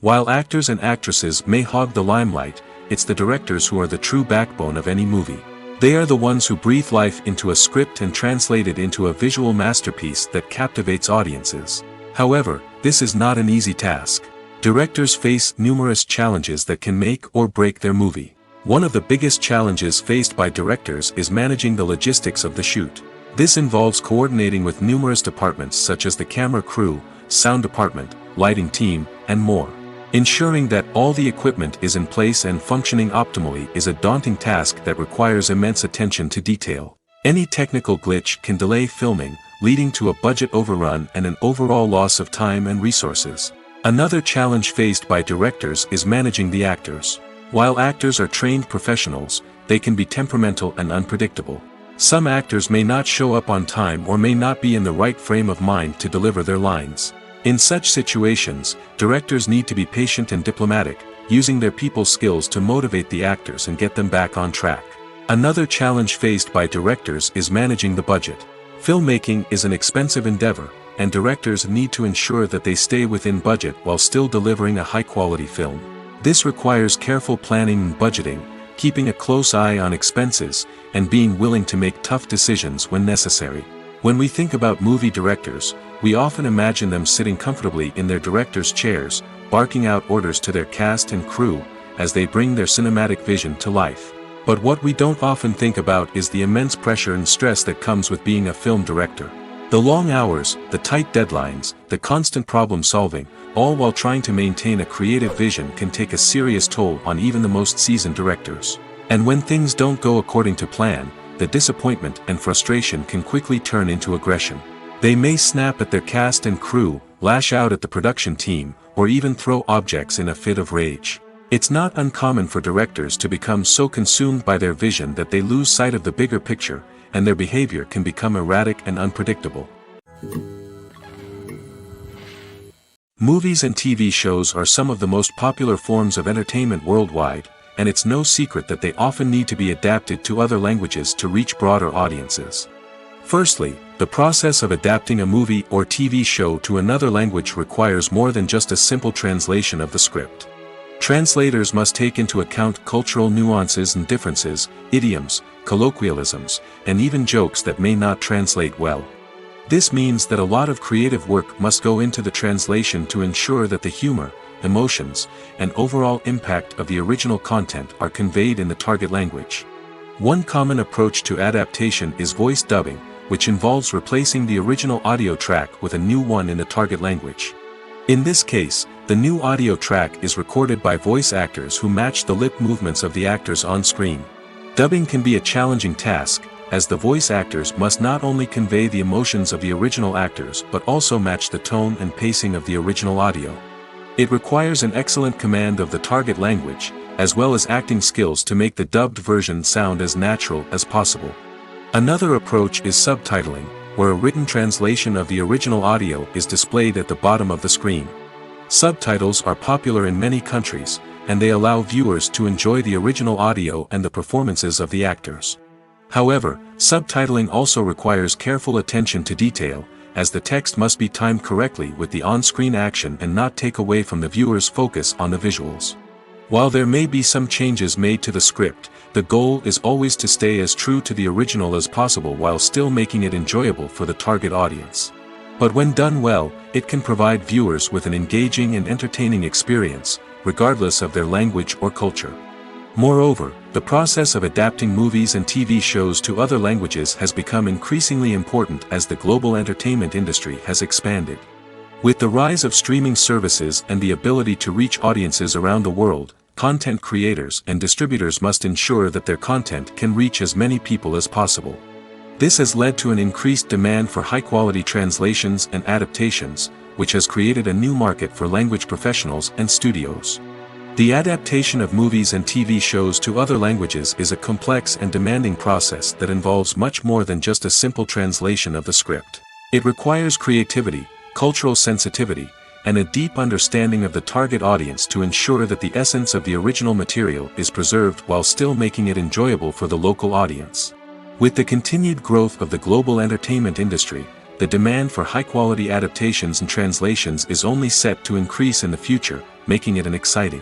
While actors and actresses may hog the limelight, it's the directors who are the true backbone of any movie. They are the ones who breathe life into a script and translate it into a visual masterpiece that captivates audiences. However, this is not an easy task. Directors face numerous challenges that can make or break their movie. One of the biggest challenges faced by directors is managing the logistics of the shoot. This involves coordinating with numerous departments such as the camera crew, sound department, lighting team, and more. Ensuring that all the equipment is in place and functioning optimally is a daunting task that requires immense attention to detail. Any technical glitch can delay filming, leading to a budget overrun and an overall loss of time and resources. Another challenge faced by directors is managing the actors. While actors are trained professionals, they can be temperamental and unpredictable. Some actors may not show up on time or may not be in the right frame of mind to deliver their lines. In such situations, directors need to be patient and diplomatic, using their people skills to motivate the actors and get them back on track. Another challenge faced by directors is managing the budget. Filmmaking is an expensive endeavor, and directors need to ensure that they stay within budget while still delivering a high-quality film. This requires careful planning and budgeting, keeping a close eye on expenses, and being willing to make tough decisions when necessary. When we think about movie directors, we often imagine them sitting comfortably in their director's chairs, barking out orders to their cast and crew, as they bring their cinematic vision to life. But what we don't often think about is the immense pressure and stress that comes with being a film director. The long hours, the tight deadlines, the constant problem solving, all while trying to maintain a creative vision can take a serious toll on even the most seasoned directors. And when things don't go according to plan, the disappointment and frustration can quickly turn into aggression. They may snap at their cast and crew, lash out at the production team, or even throw objects in a fit of rage. It's not uncommon for directors to become so consumed by their vision that they lose sight of the bigger picture, and their behavior can become erratic and unpredictable. Movies and TV shows are some of the most popular forms of entertainment worldwide, and it's no secret that they often need to be adapted to other languages to reach broader audiences. Firstly, the process of adapting a movie or TV show to another language requires more than just a simple translation of the script. Translators must take into account cultural nuances and differences, idioms, colloquialisms, and even jokes that may not translate well. This means that a lot of creative work must go into the translation to ensure that the humor, emotions, and overall impact of the original content are conveyed in the target language. One common approach to adaptation is voice dubbing, which involves replacing the original audio track with a new one in the target language. In this case, the new audio track is recorded by voice actors who match the lip movements of the actors on screen. Dubbing can be a challenging task, as the voice actors must not only convey the emotions of the original actors but also match the tone and pacing of the original audio. It requires an excellent command of the target language, as well as acting skills to make the dubbed version sound as natural as possible. Another approach is subtitling, where a written translation of the original audio is displayed at the bottom of the screen. Subtitles are popular in many countries, and they allow viewers to enjoy the original audio and the performances of the actors. However, subtitling also requires careful attention to detail, as the text must be timed correctly with the on-screen action and not take away from the viewer's focus on the visuals. While there may be some changes made to the script, the goal is always to stay as true to the original as possible while still making it enjoyable for the target audience. But when done well, it can provide viewers with an engaging and entertaining experience, regardless of their language or culture. Moreover, the process of adapting movies and TV shows to other languages has become increasingly important as the global entertainment industry has expanded. With the rise of streaming services and the ability to reach audiences around the world, content creators and distributors must ensure that their content can reach as many people as possible. This has led to an increased demand for high-quality translations and adaptations, which has created a new market for language professionals and studios. The adaptation of movies and TV shows to other languages is a complex and demanding process that involves much more than just a simple translation of the script. It requires creativity, cultural sensitivity, and a deep understanding of the target audience to ensure that the essence of the original material is preserved while still making it enjoyable for the local audience. With the continued growth of the global entertainment industry, the demand for high-quality adaptations and translations is only set to increase in the future, making it an exciting.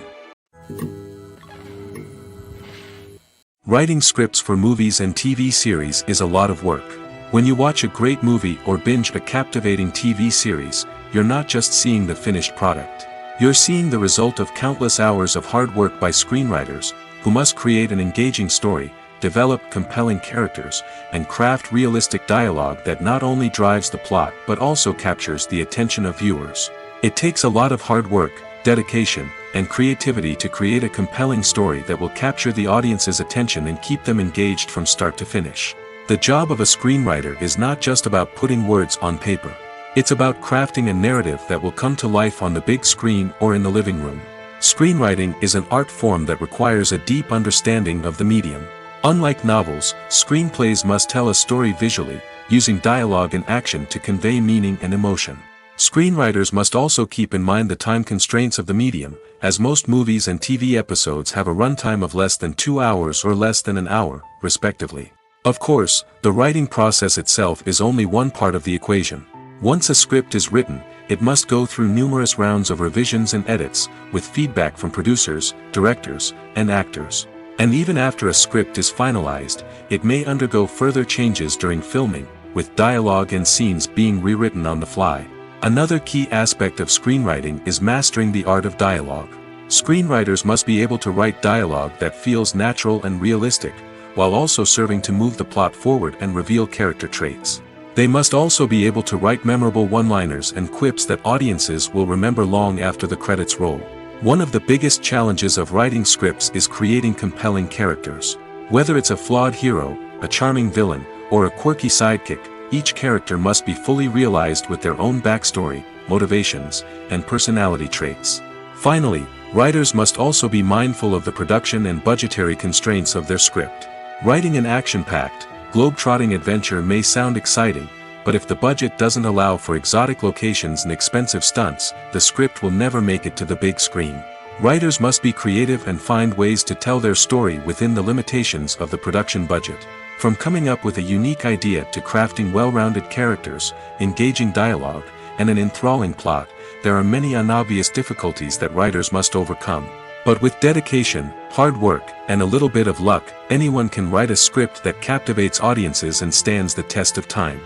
Writing scripts for movies and TV series is a lot of work. When you watch a great movie or binge a captivating TV series, you're not just seeing the finished product. You're seeing the result of countless hours of hard work by screenwriters, who must create an engaging story, develop compelling characters, and craft realistic dialogue that not only drives the plot but also captures the attention of viewers. It takes a lot of hard work, dedication, and creativity to create a compelling story that will capture the audience's attention and keep them engaged from start to finish. The job of a screenwriter is not just about putting words on paper. It's about crafting a narrative that will come to life on the big screen or in the living room. Screenwriting is an art form that requires a deep understanding of the medium. Unlike novels, screenplays must tell a story visually, using dialogue and action to convey meaning and emotion. Screenwriters must also keep in mind the time constraints of the medium, as most movies and TV episodes have a runtime of less than 2 hours or less than an hour, respectively. Of course, the writing process itself is only one part of the equation. Once a script is written, it must go through numerous rounds of revisions and edits, with feedback from producers, directors, and actors. And even after a script is finalized, it may undergo further changes during filming, with dialogue and scenes being rewritten on the fly. Another key aspect of screenwriting is mastering the art of dialogue. Screenwriters must be able to write dialogue that feels natural and realistic, while also serving to move the plot forward and reveal character traits. They must also be able to write memorable one-liners and quips that audiences will remember long after the credits roll. One of the biggest challenges of writing scripts is creating compelling characters. Whether it's a flawed hero, a charming villain, or a quirky sidekick, each character must be fully realized with their own backstory, motivations, and personality traits. Finally, writers must also be mindful of the production and budgetary constraints of their script. Writing an action-packed, globe-trotting adventure may sound exciting, but if the budget doesn't allow for exotic locations and expensive stunts, the script will never make it to the big screen. Writers must be creative and find ways to tell their story within the limitations of the production budget. From coming up with a unique idea to crafting well-rounded characters, engaging dialogue, and an enthralling plot, there are many unobvious difficulties that writers must overcome. But with dedication, hard work, and a little bit of luck, anyone can write a script that captivates audiences and stands the test of time.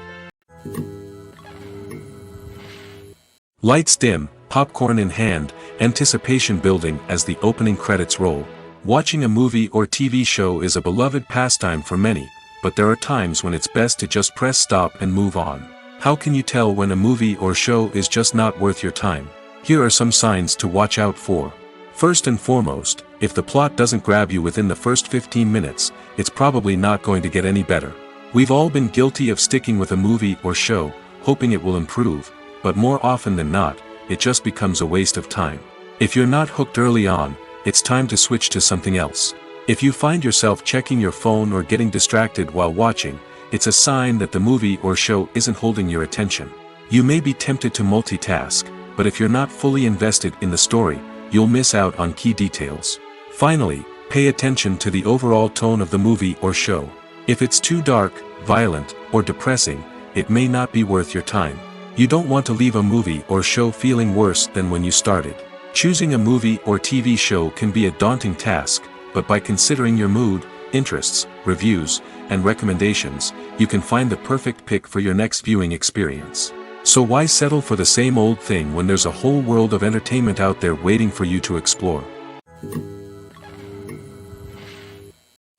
Lights dim, popcorn in hand, anticipation building as the opening credits roll. Watching a movie or TV show is a beloved pastime for many, but there are times when it's best to just press stop and move on. How can you tell when a movie or show is just not worth your time? Here are some signs to watch out for. First and foremost, if the plot doesn't grab you within the first 15 minutes, it's probably not going to get any better. We've all been guilty of sticking with a movie or show, hoping it will improve, but more often than not, it just becomes a waste of time. If you're not hooked early on, it's time to switch to something else. If you find yourself checking your phone or getting distracted while watching, it's a sign that the movie or show isn't holding your attention. You may be tempted to multitask, but if you're not fully invested in the story, you'll miss out on key details. Finally, pay attention to the overall tone of the movie or show. If it's too dark, violent, or depressing, it may not be worth your time. You don't want to leave a movie or show feeling worse than when you started. Choosing a movie or TV show can be a daunting task, but by considering your mood, interests, reviews, and recommendations, you can find the perfect pick for your next viewing experience. So why settle for the same old thing when there's a whole world of entertainment out there waiting for you to explore?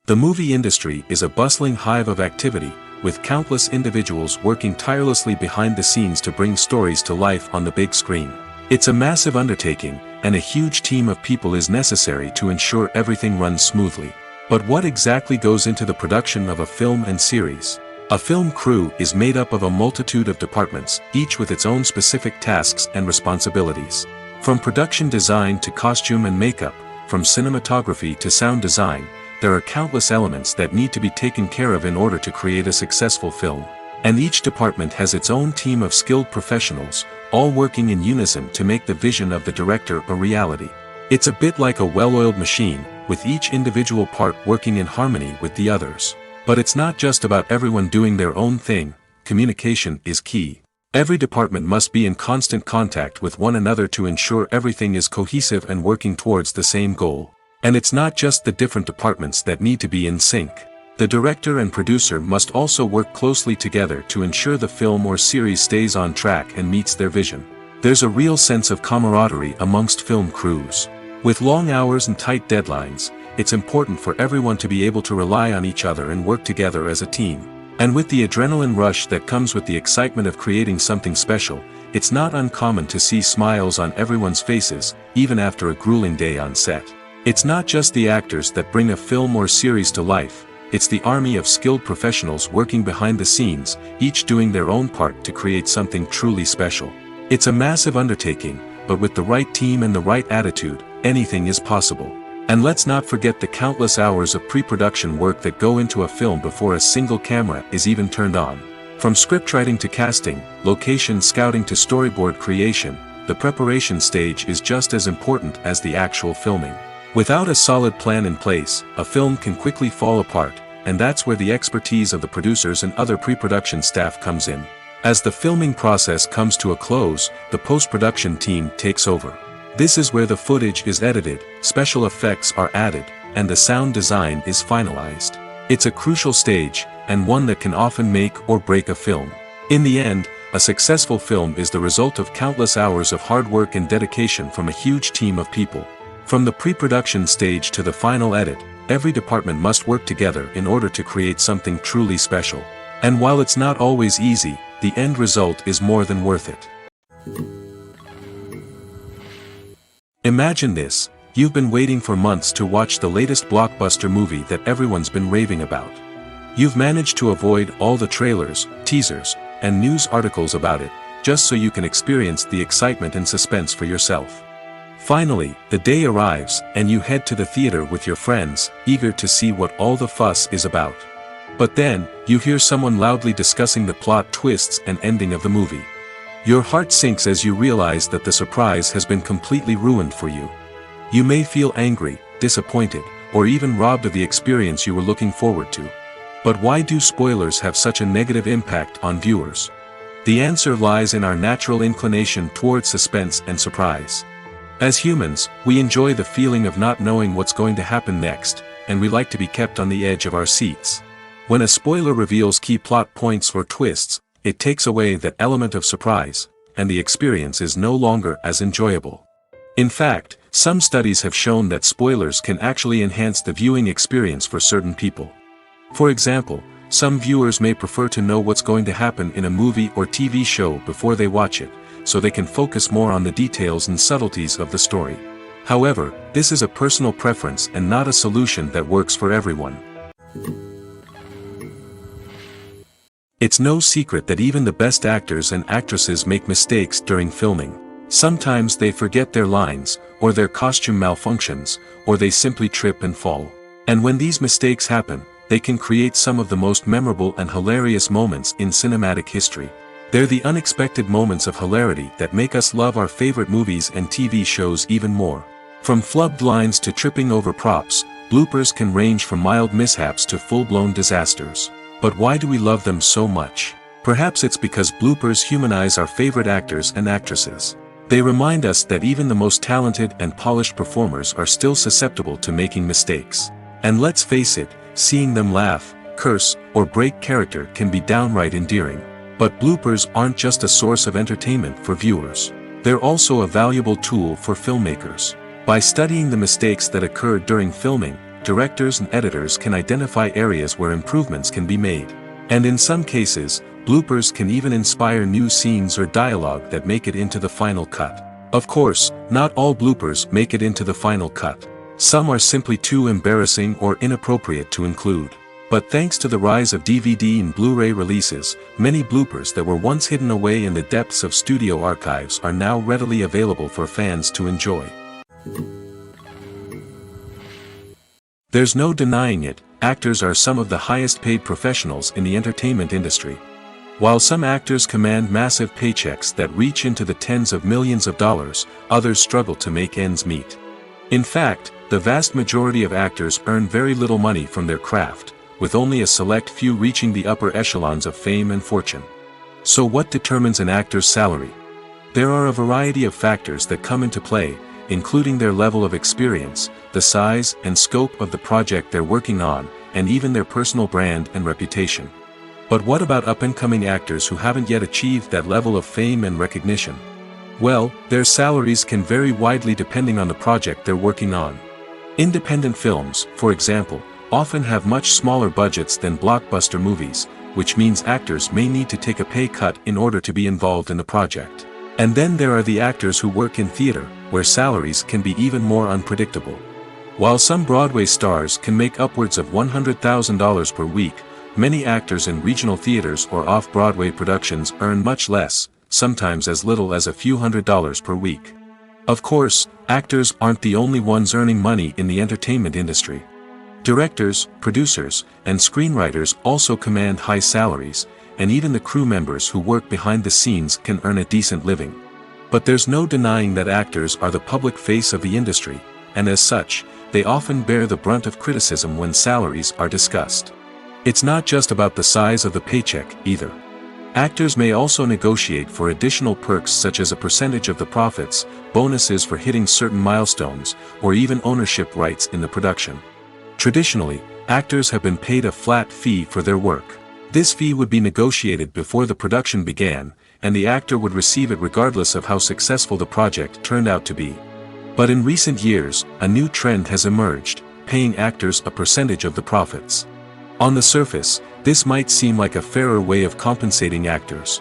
The movie industry is a bustling hive of activity, with countless individuals working tirelessly behind the scenes to bring stories to life on the big screen. It's a massive undertaking, and a huge team of people is necessary to ensure everything runs smoothly. But what exactly goes into the production of a film and series? A film crew is made up of a multitude of departments, each with its own specific tasks and responsibilities. From production design to costume and makeup, from cinematography to sound design, there are countless elements that need to be taken care of in order to create a successful film. And each department has its own team of skilled professionals, all working in unison to make the vision of the director a reality. It's a bit like a well-oiled machine, with each individual part working in harmony with the others. But it's not just about everyone doing their own thing. Communication is key. Every department must be in constant contact with one another to ensure everything is cohesive and working towards the same goal. And it's not just the different departments that need to be in sync. The director and producer must also work closely together to ensure the film or series stays on track and meets their vision. There's a real sense of camaraderie amongst film crews. With long hours and tight deadlines, it's important for everyone to be able to rely on each other and work together as a team. And with the adrenaline rush that comes with the excitement of creating something special, it's not uncommon to see smiles on everyone's faces, even after a grueling day on set. It's not just the actors that bring a film or series to life, it's the army of skilled professionals working behind the scenes, each doing their own part to create something truly special. It's a massive undertaking, but with the right team and the right attitude, anything is possible. And let's not forget the countless hours of pre-production work that go into a film before a single camera is even turned on. From scriptwriting to casting, location scouting to storyboard creation, the preparation stage is just as important as the actual filming. Without a solid plan in place, a film can quickly fall apart, and that's where the expertise of the producers and other pre-production staff comes in. As the filming process comes to a close, the post-production team takes over. This is where the footage is edited, special effects are added, and the sound design is finalized. It's a crucial stage, and one that can often make or break a film. In the end, a successful film is the result of countless hours of hard work and dedication from a huge team of people. From the pre-production stage to the final edit, every department must work together in order to create something truly special. And while it's not always easy, the end result is more than worth it. Imagine this, you've been waiting for months to watch the latest blockbuster movie that everyone's been raving about. You've managed to avoid all the trailers, teasers, and news articles about it, just so you can experience the excitement and suspense for yourself. Finally, the day arrives, and you head to the theater with your friends, eager to see what all the fuss is about. But then, you hear someone loudly discussing the plot twists and ending of the movie. Your heart sinks as you realize that the surprise has been completely ruined for you. You may feel angry, disappointed, or even robbed of the experience you were looking forward to. But why do spoilers have such a negative impact on viewers? The answer lies in our natural inclination toward suspense and surprise. As humans, we enjoy the feeling of not knowing what's going to happen next, and we like to be kept on the edge of our seats. When a spoiler reveals key plot points or twists, it takes away that element of surprise, and the experience is no longer as enjoyable. In fact, some studies have shown that spoilers can actually enhance the viewing experience for certain people. For example, some viewers may prefer to know what's going to happen in a movie or TV show before they watch it, so they can focus more on the details and subtleties of the story. However, this is a personal preference and not a solution that works for everyone. It's no secret that even the best actors and actresses make mistakes during filming. Sometimes they forget their lines, or their costume malfunctions, or they simply trip and fall. And when these mistakes happen, they can create some of the most memorable and hilarious moments in cinematic history. They're the unexpected moments of hilarity that make us love our favorite movies and TV shows even more. From flubbed lines to tripping over props, bloopers can range from mild mishaps to full-blown disasters. But why do we love them so much? Perhaps it's because bloopers humanize our favorite actors and actresses. They remind us that even the most talented and polished performers are still susceptible to making mistakes. And let's face it, seeing them laugh, curse, or break character can be downright endearing. But bloopers aren't just a source of entertainment for viewers. They're also a valuable tool for filmmakers. By studying the mistakes that occurred during filming, directors and editors can identify areas where improvements can be made. And in some cases, bloopers can even inspire new scenes or dialogue that make it into the final cut. Of course, not all bloopers make it into the final cut. Some are simply too embarrassing or inappropriate to include. But thanks to the rise of DVD and Blu-ray releases, many bloopers that were once hidden away in the depths of studio archives are now readily available for fans to enjoy. There's no denying it, actors are some of the highest paid professionals in the entertainment industry. While some actors command massive paychecks that reach into the tens of millions of dollars, others struggle to make ends meet. In fact, the vast majority of actors earn very little money from their craft, with only a select few reaching the upper echelons of fame and fortune. So what determines an actor's salary? There are a variety of factors that come into play, including their level of experience, the size and scope of the project they're working on, and even their personal brand and reputation. But what about up-and-coming actors who haven't yet achieved that level of fame and recognition? Well, their salaries can vary widely depending on the project they're working on. Independent films, for example, often have much smaller budgets than blockbuster movies, which means actors may need to take a pay cut in order to be involved in the project. And then there are the actors who work in theater, where salaries can be even more unpredictable. While some Broadway stars can make upwards of $100,000 per week, many actors in regional theaters or off-Broadway productions earn much less, sometimes as little as a few $100s per week. Of course, actors aren't the only ones earning money in the entertainment industry. Directors, producers, and screenwriters also command high salaries, and even the crew members who work behind the scenes can earn a decent living. But there's no denying that actors are the public face of the industry, and as such, they often bear the brunt of criticism when salaries are discussed. It's not just about the size of the paycheck, either. Actors may also negotiate for additional perks such as a percentage of the profits, bonuses for hitting certain milestones, or even ownership rights in the production. Traditionally, actors have been paid a flat fee for their work. This fee would be negotiated before the production began, and the actor would receive it regardless of how successful the project turned out to be. But in recent years, a new trend has emerged, paying actors a percentage of the profits. On the surface, this might seem like a fairer way of compensating actors.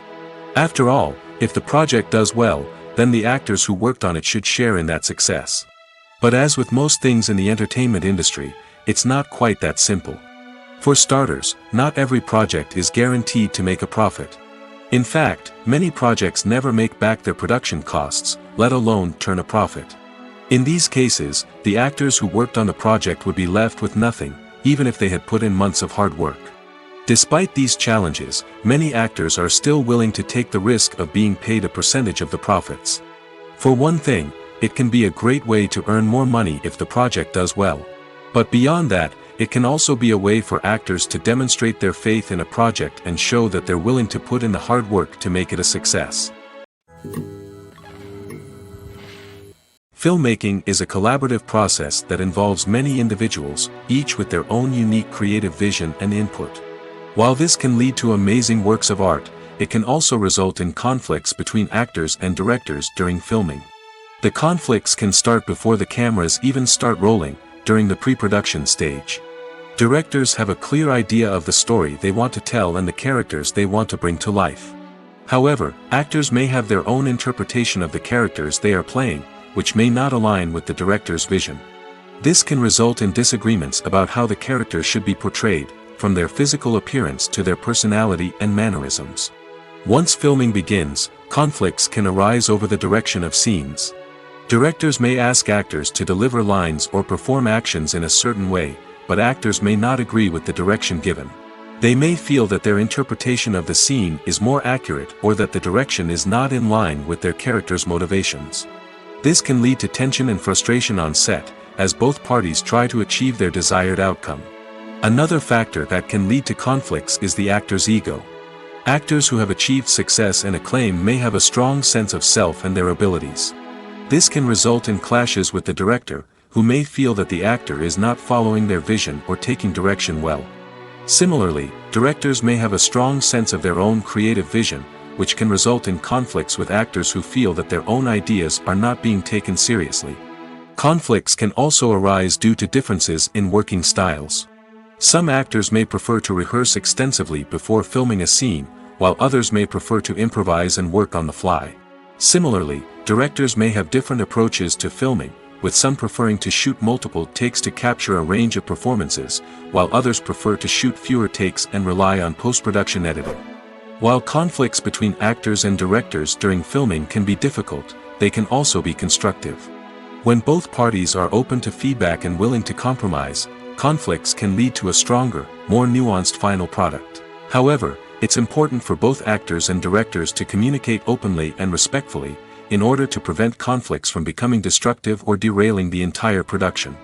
After all, if the project does well, then the actors who worked on it should share in that success. But as with most things in the entertainment industry, it's not quite that simple. For starters, not every project is guaranteed to make a profit. In fact, many projects never make back their production costs, let alone turn a profit. In these cases, the actors who worked on the project would be left with nothing, even if they had put in months of hard work. Despite these challenges, many actors are still willing to take the risk of being paid a percentage of the profits. For one thing, it can be a great way to earn more money if the project does well. But beyond that, it can also be a way for actors to demonstrate their faith in a project and show that they're willing to put in the hard work to make it a success. Filmmaking is a collaborative process that involves many individuals, each with their own unique creative vision and input. While this can lead to amazing works of art, it can also result in conflicts between actors and directors during filming. The conflicts can start before the cameras even start rolling, during the pre-production stage. Directors have a clear idea of the story they want to tell and the characters they want to bring to life. However, actors may have their own interpretation of the characters they are playing, which may not align with the director's vision. This can result in disagreements about how the characters should be portrayed, from their physical appearance to their personality and mannerisms. Once filming begins, conflicts can arise over the direction of scenes. Directors may ask actors to deliver lines or perform actions in a certain way, but actors may not agree with the direction given. They may feel that their interpretation of the scene is more accurate or that the direction is not in line with their character's motivations. This can lead to tension and frustration on set, as both parties try to achieve their desired outcome. Another factor that can lead to conflicts is the actor's ego. Actors who have achieved success and acclaim may have a strong sense of self and their abilities. This can result in clashes with the director, who may feel that the actor is not following their vision or taking direction well. Similarly, directors may have a strong sense of their own creative vision, which can result in conflicts with actors who feel that their own ideas are not being taken seriously. Conflicts can also arise due to differences in working styles. Some actors may prefer to rehearse extensively before filming a scene, while others may prefer to improvise and work on the fly. Similarly, directors may have different approaches to filming, with some preferring to shoot multiple takes to capture a range of performances, while others prefer to shoot fewer takes and rely on post-production editing. While conflicts between actors and directors during filming can be difficult, they can also be constructive. When both parties are open to feedback and willing to compromise, conflicts can lead to a stronger, more nuanced final product. However, it's important for both actors and directors to communicate openly and respectfully, in order to prevent conflicts from becoming destructive or derailing the entire production.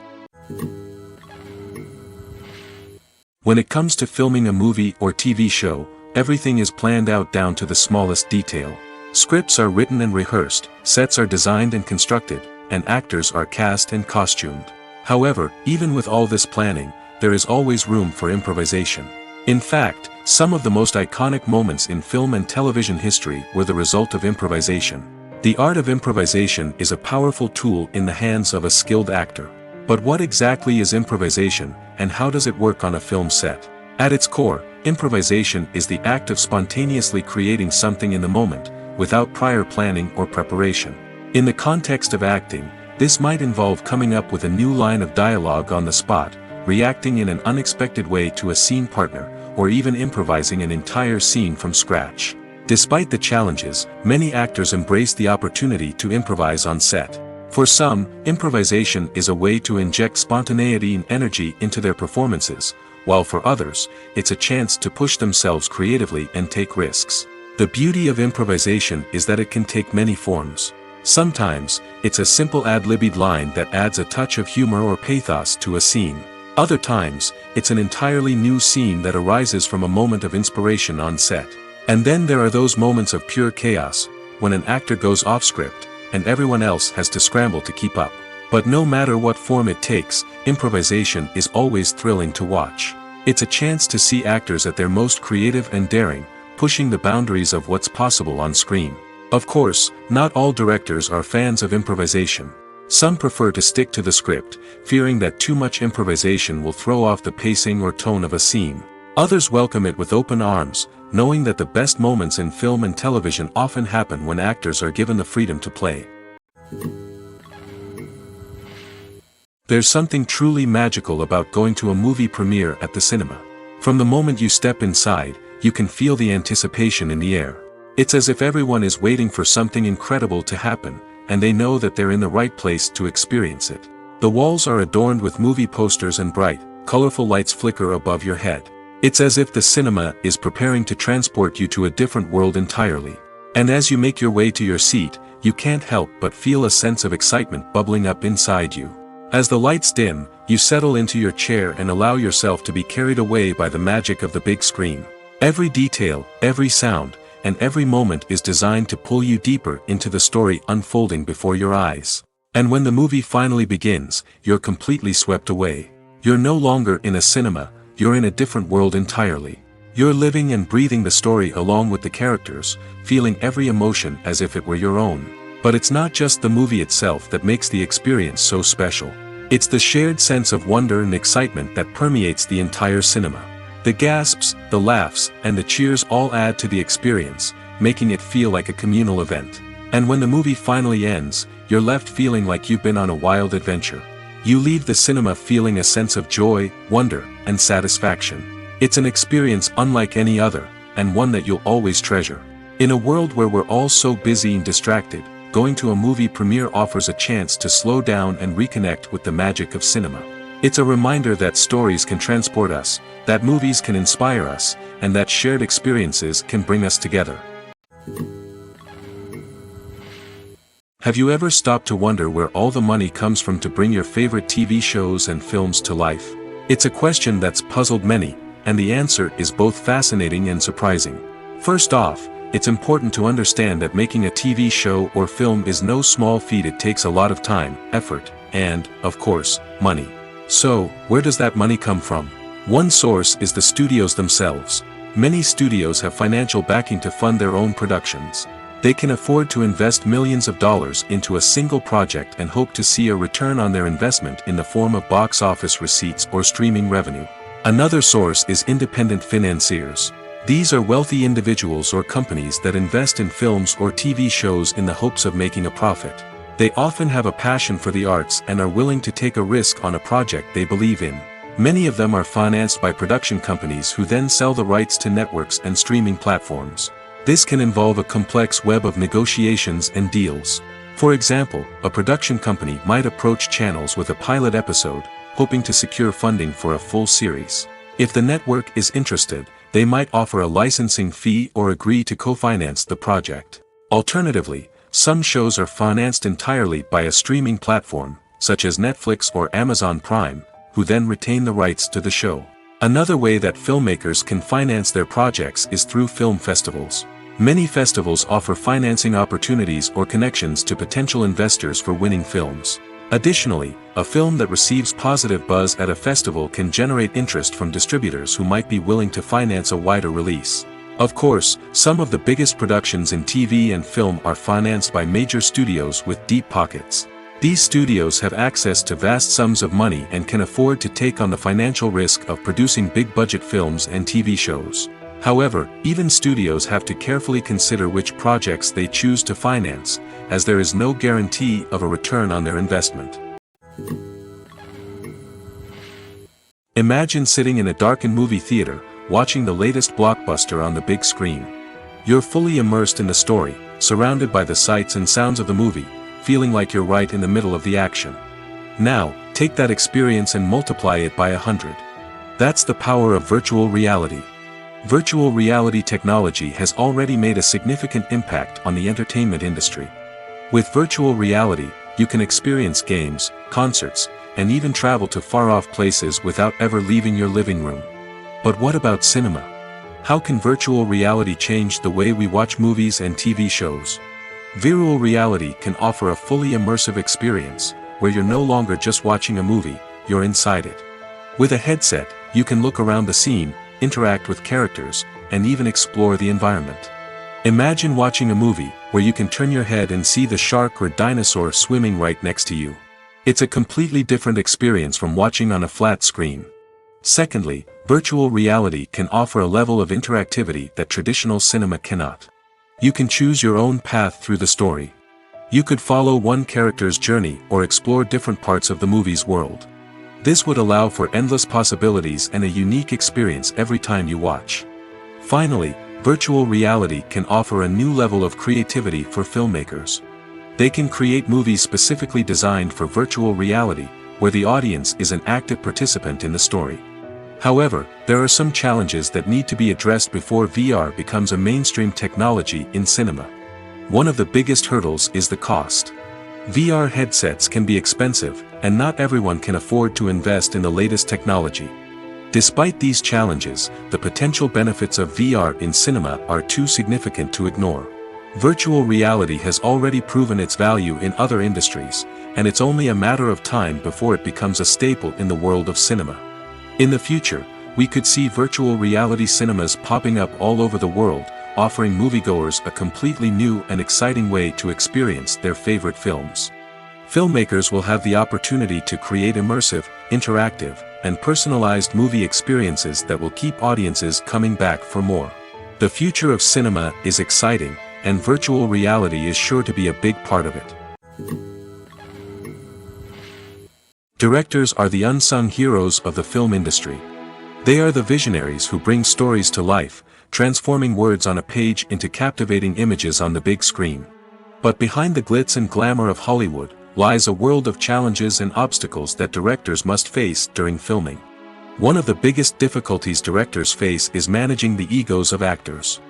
When it comes to filming a movie or TV show, everything is planned out down to the smallest detail. Scripts are written and rehearsed, sets are designed and constructed, and actors are cast and costumed. However, even with all this planning, there is always room for improvisation. In fact, some of the most iconic moments in film and television history were the result of improvisation. The art of improvisation is a powerful tool in the hands of a skilled actor. But what exactly is improvisation, and how does it work on a film set? At its core, improvisation is the act of spontaneously creating something in the moment, without prior planning or preparation. In the context of acting, this might involve coming up with a new line of dialogue on the spot, reacting in an unexpected way to a scene partner, or even improvising an entire scene from scratch. Despite the challenges, many actors embrace the opportunity to improvise on set. For some, improvisation is a way to inject spontaneity and energy into their performances, while for others, it's a chance to push themselves creatively and take risks. The beauty of improvisation is that it can take many forms. Sometimes, it's a simple ad-libbed line that adds a touch of humor or pathos to a scene. Other times, it's an entirely new scene that arises from a moment of inspiration on set. And then there are those moments of pure chaos, when an actor goes off script, and everyone else has to scramble to keep up. But no matter what form it takes, improvisation is always thrilling to watch. It's a chance to see actors at their most creative and daring, pushing the boundaries of what's possible on screen. Of course, not all directors are fans of improvisation. Some prefer to stick to the script, fearing that too much improvisation will throw off the pacing or tone of a scene. Others welcome it with open arms, knowing that the best moments in film and television often happen when actors are given the freedom to play. There's something truly magical about going to a movie premiere at the cinema. From the moment you step inside, you can feel the anticipation in the air. It's as if everyone is waiting for something incredible to happen, and they know that they're in the right place to experience it. The walls are adorned with movie posters and bright, colorful lights flicker above your head. It's as if the cinema is preparing to transport you to a different world entirely. And as you make your way to your seat, you can't help but feel a sense of excitement bubbling up inside you. As the lights dim, you settle into your chair and allow yourself to be carried away by the magic of the big screen. Every detail, every sound, and every moment is designed to pull you deeper into the story unfolding before your eyes. And when the movie finally begins, you're completely swept away. You're no longer in a cinema, you're in a different world entirely. You're living and breathing the story along with the characters, feeling every emotion as if it were your own. But it's not just the movie itself that makes the experience so special. It's the shared sense of wonder and excitement that permeates the entire cinema. The gasps, the laughs, and the cheers all add to the experience, making it feel like a communal event. And when the movie finally ends, you're left feeling like you've been on a wild adventure. You leave the cinema feeling a sense of joy, wonder, and satisfaction. It's an experience unlike any other, and one that you'll always treasure. In a world where we're all so busy and distracted, going to a movie premiere offers a chance to slow down and reconnect with the magic of cinema. It's a reminder that stories can transport us, that movies can inspire us, and that shared experiences can bring us together. Have you ever stopped to wonder where all the money comes from to bring your favorite TV shows and films to life? It's a question that's puzzled many, and the answer is both fascinating and surprising. First off, it's important to understand that making a TV show or film is no small feat. It takes a lot of time, effort, and, of course, money. So, where does that money come from? One source is the studios themselves. Many studios have financial backing to fund their own productions. They can afford to invest millions of dollars into a single project and hope to see a return on their investment in the form of box office receipts or streaming revenue. Another source is independent financiers. These are wealthy individuals or companies that invest in films or TV shows in the hopes of making a profit. They often have a passion for the arts and are willing to take a risk on a project they believe in. Many of them are financed by production companies who then sell the rights to networks and streaming platforms. This can involve a complex web of negotiations and deals. For example, a production company might approach channels with a pilot episode, hoping to secure funding for a full series. If the network is interested, they might offer a licensing fee or agree to co-finance the project. Alternatively, some shows are financed entirely by a streaming platform, such as Netflix or Amazon Prime, who then retain the rights to the show. Another way that filmmakers can finance their projects is through film festivals. Many festivals offer financing opportunities or connections to potential investors for winning films. Additionally, a film that receives positive buzz at a festival can generate interest from distributors who might be willing to finance a wider release. Of course, some of the biggest productions in TV and film are financed by major studios with deep pockets. These studios have access to vast sums of money and can afford to take on the financial risk of producing big-budget films and TV shows. However, even studios have to carefully consider which projects they choose to finance, as there is no guarantee of a return on their investment. Imagine sitting in a darkened movie theater, watching the latest blockbuster on the big screen. You're fully immersed in the story, surrounded by the sights and sounds of the movie, feeling like you're right in the middle of the action. Now, take that experience and multiply it by 100. That's the power of virtual reality. Virtual reality technology has already made a significant impact on the entertainment industry. With virtual reality, you can experience games, concerts, and even travel to far-off places without ever leaving your living room. But what about cinema? How can virtual reality change the way we watch movies and TV shows? Virtual reality can offer a fully immersive experience, where you're no longer just watching a movie, you're inside it. With a headset, you can look around the scene, interact with characters, and even explore the environment. Imagine watching a movie, where you can turn your head and see the shark or dinosaur swimming right next to you. It's a completely different experience from watching on a flat screen. Secondly, virtual reality can offer a level of interactivity that traditional cinema cannot. You can choose your own path through the story. You could follow one character's journey or explore different parts of the movie's world. This would allow for endless possibilities and a unique experience every time you watch. Finally, virtual reality can offer a new level of creativity for filmmakers. They can create movies specifically designed for virtual reality, where the audience is an active participant in the story. However, there are some challenges that need to be addressed before VR becomes a mainstream technology in cinema. One of the biggest hurdles is the cost. VR headsets can be expensive, and not everyone can afford to invest in the latest technology. Despite these challenges, the potential benefits of VR in cinema are too significant to ignore. Virtual reality has already proven its value in other industries, and it's only a matter of time before it becomes a staple in the world of cinema. In the future, we could see virtual reality cinemas popping up all over the world, offering moviegoers a completely new and exciting way to experience their favorite films. Filmmakers will have the opportunity to create immersive, interactive, and personalized movie experiences that will keep audiences coming back for more. The future of cinema is exciting, and virtual reality is sure to be a big part of it. Directors are the unsung heroes of the film industry. They are the visionaries who bring stories to life, transforming words on a page into captivating images on the big screen. But behind the glitz and glamour of Hollywood, lies a world of challenges and obstacles that directors must face during filming. One of the biggest difficulties directors face is managing the egos of actors.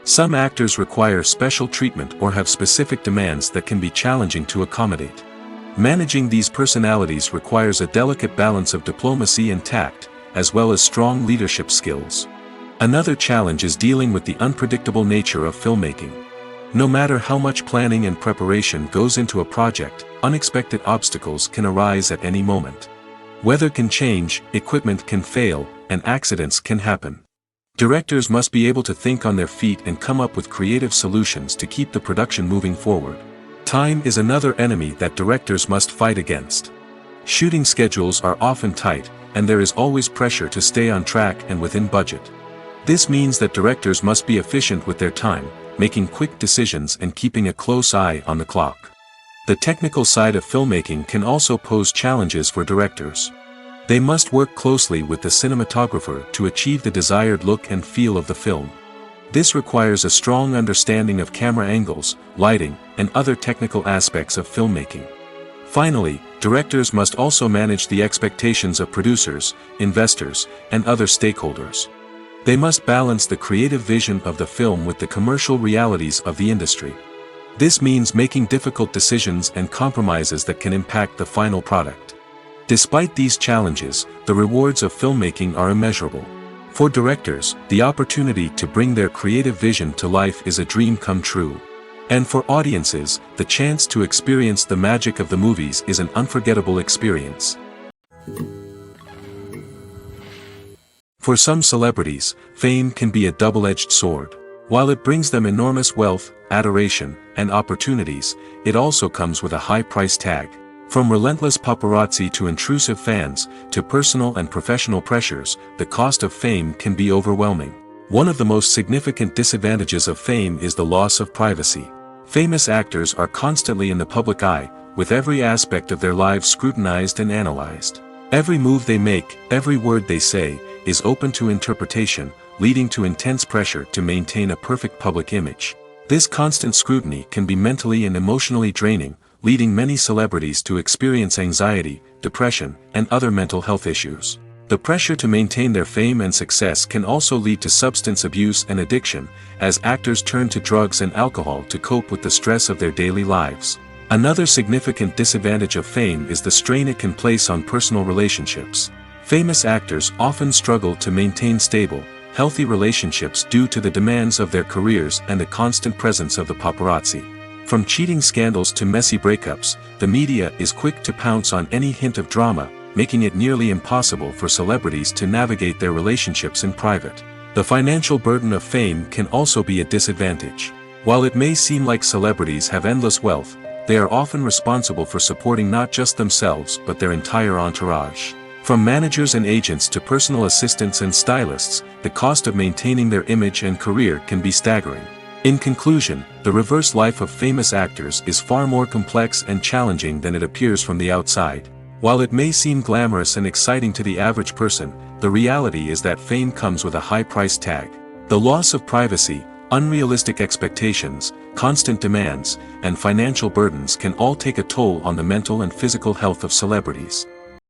Some actors require special treatment or have specific demands that can be challenging to accommodate. Managing these personalities requires a delicate balance of diplomacy and tact, as well as strong leadership skills. Another challenge is dealing with the unpredictable nature of filmmaking. No matter how much planning and preparation goes into a project, unexpected obstacles can arise at any moment. Weather can change, equipment can fail, and accidents can happen. Directors must be able to think on their feet and come up with creative solutions to keep the production moving forward. Time is another enemy that directors must fight against. Shooting schedules are often tight, and there is always pressure to stay on track and within budget. This means that directors must be efficient with their time, making quick decisions and keeping a close eye on the clock. The technical side of filmmaking can also pose challenges for directors. They must work closely with the cinematographer to achieve the desired look and feel of the film. This requires a strong understanding of camera angles, lighting, and other technical aspects of filmmaking. Finally, directors must also manage the expectations of producers, investors, and other stakeholders. They must balance the creative vision of the film with the commercial realities of the industry. This means making difficult decisions and compromises that can impact the final product. Despite these challenges, the rewards of filmmaking are immeasurable. For directors, the opportunity to bring their creative vision to life is a dream come true. And for audiences, the chance to experience the magic of the movies is an unforgettable experience. For some celebrities, fame can be a double-edged sword. While it brings them enormous wealth, adoration, and opportunities, it also comes with a high price tag. From relentless paparazzi to intrusive fans, to personal and professional pressures, the cost of fame can be overwhelming. One of the most significant disadvantages of fame is the loss of privacy. Famous actors are constantly in the public eye, with every aspect of their lives scrutinized and analyzed. Every move they make, every word they say, is open to interpretation, leading to intense pressure to maintain a perfect public image. This constant scrutiny can be mentally and emotionally draining, leading many celebrities to experience anxiety, depression, and other mental health issues. The pressure to maintain their fame and success can also lead to substance abuse and addiction, as actors turn to drugs and alcohol to cope with the stress of their daily lives. Another significant disadvantage of fame is the strain it can place on personal relationships. Famous actors often struggle to maintain stable, healthy relationships due to the demands of their careers and the constant presence of the paparazzi. From cheating scandals to messy breakups, the media is quick to pounce on any hint of drama, making it nearly impossible for celebrities to navigate their relationships in private. The financial burden of fame can also be a disadvantage. While it may seem like celebrities have endless wealth, they are often responsible for supporting not just themselves but their entire entourage. From managers and agents to personal assistants and stylists, the cost of maintaining their image and career can be staggering. In conclusion, the reverse life of famous actors is far more complex and challenging than it appears from the outside. While it may seem glamorous and exciting to the average person, the reality is that fame comes with a high price tag. The loss of privacy, unrealistic expectations, constant demands, and financial burdens can all take a toll on the mental and physical health of celebrities.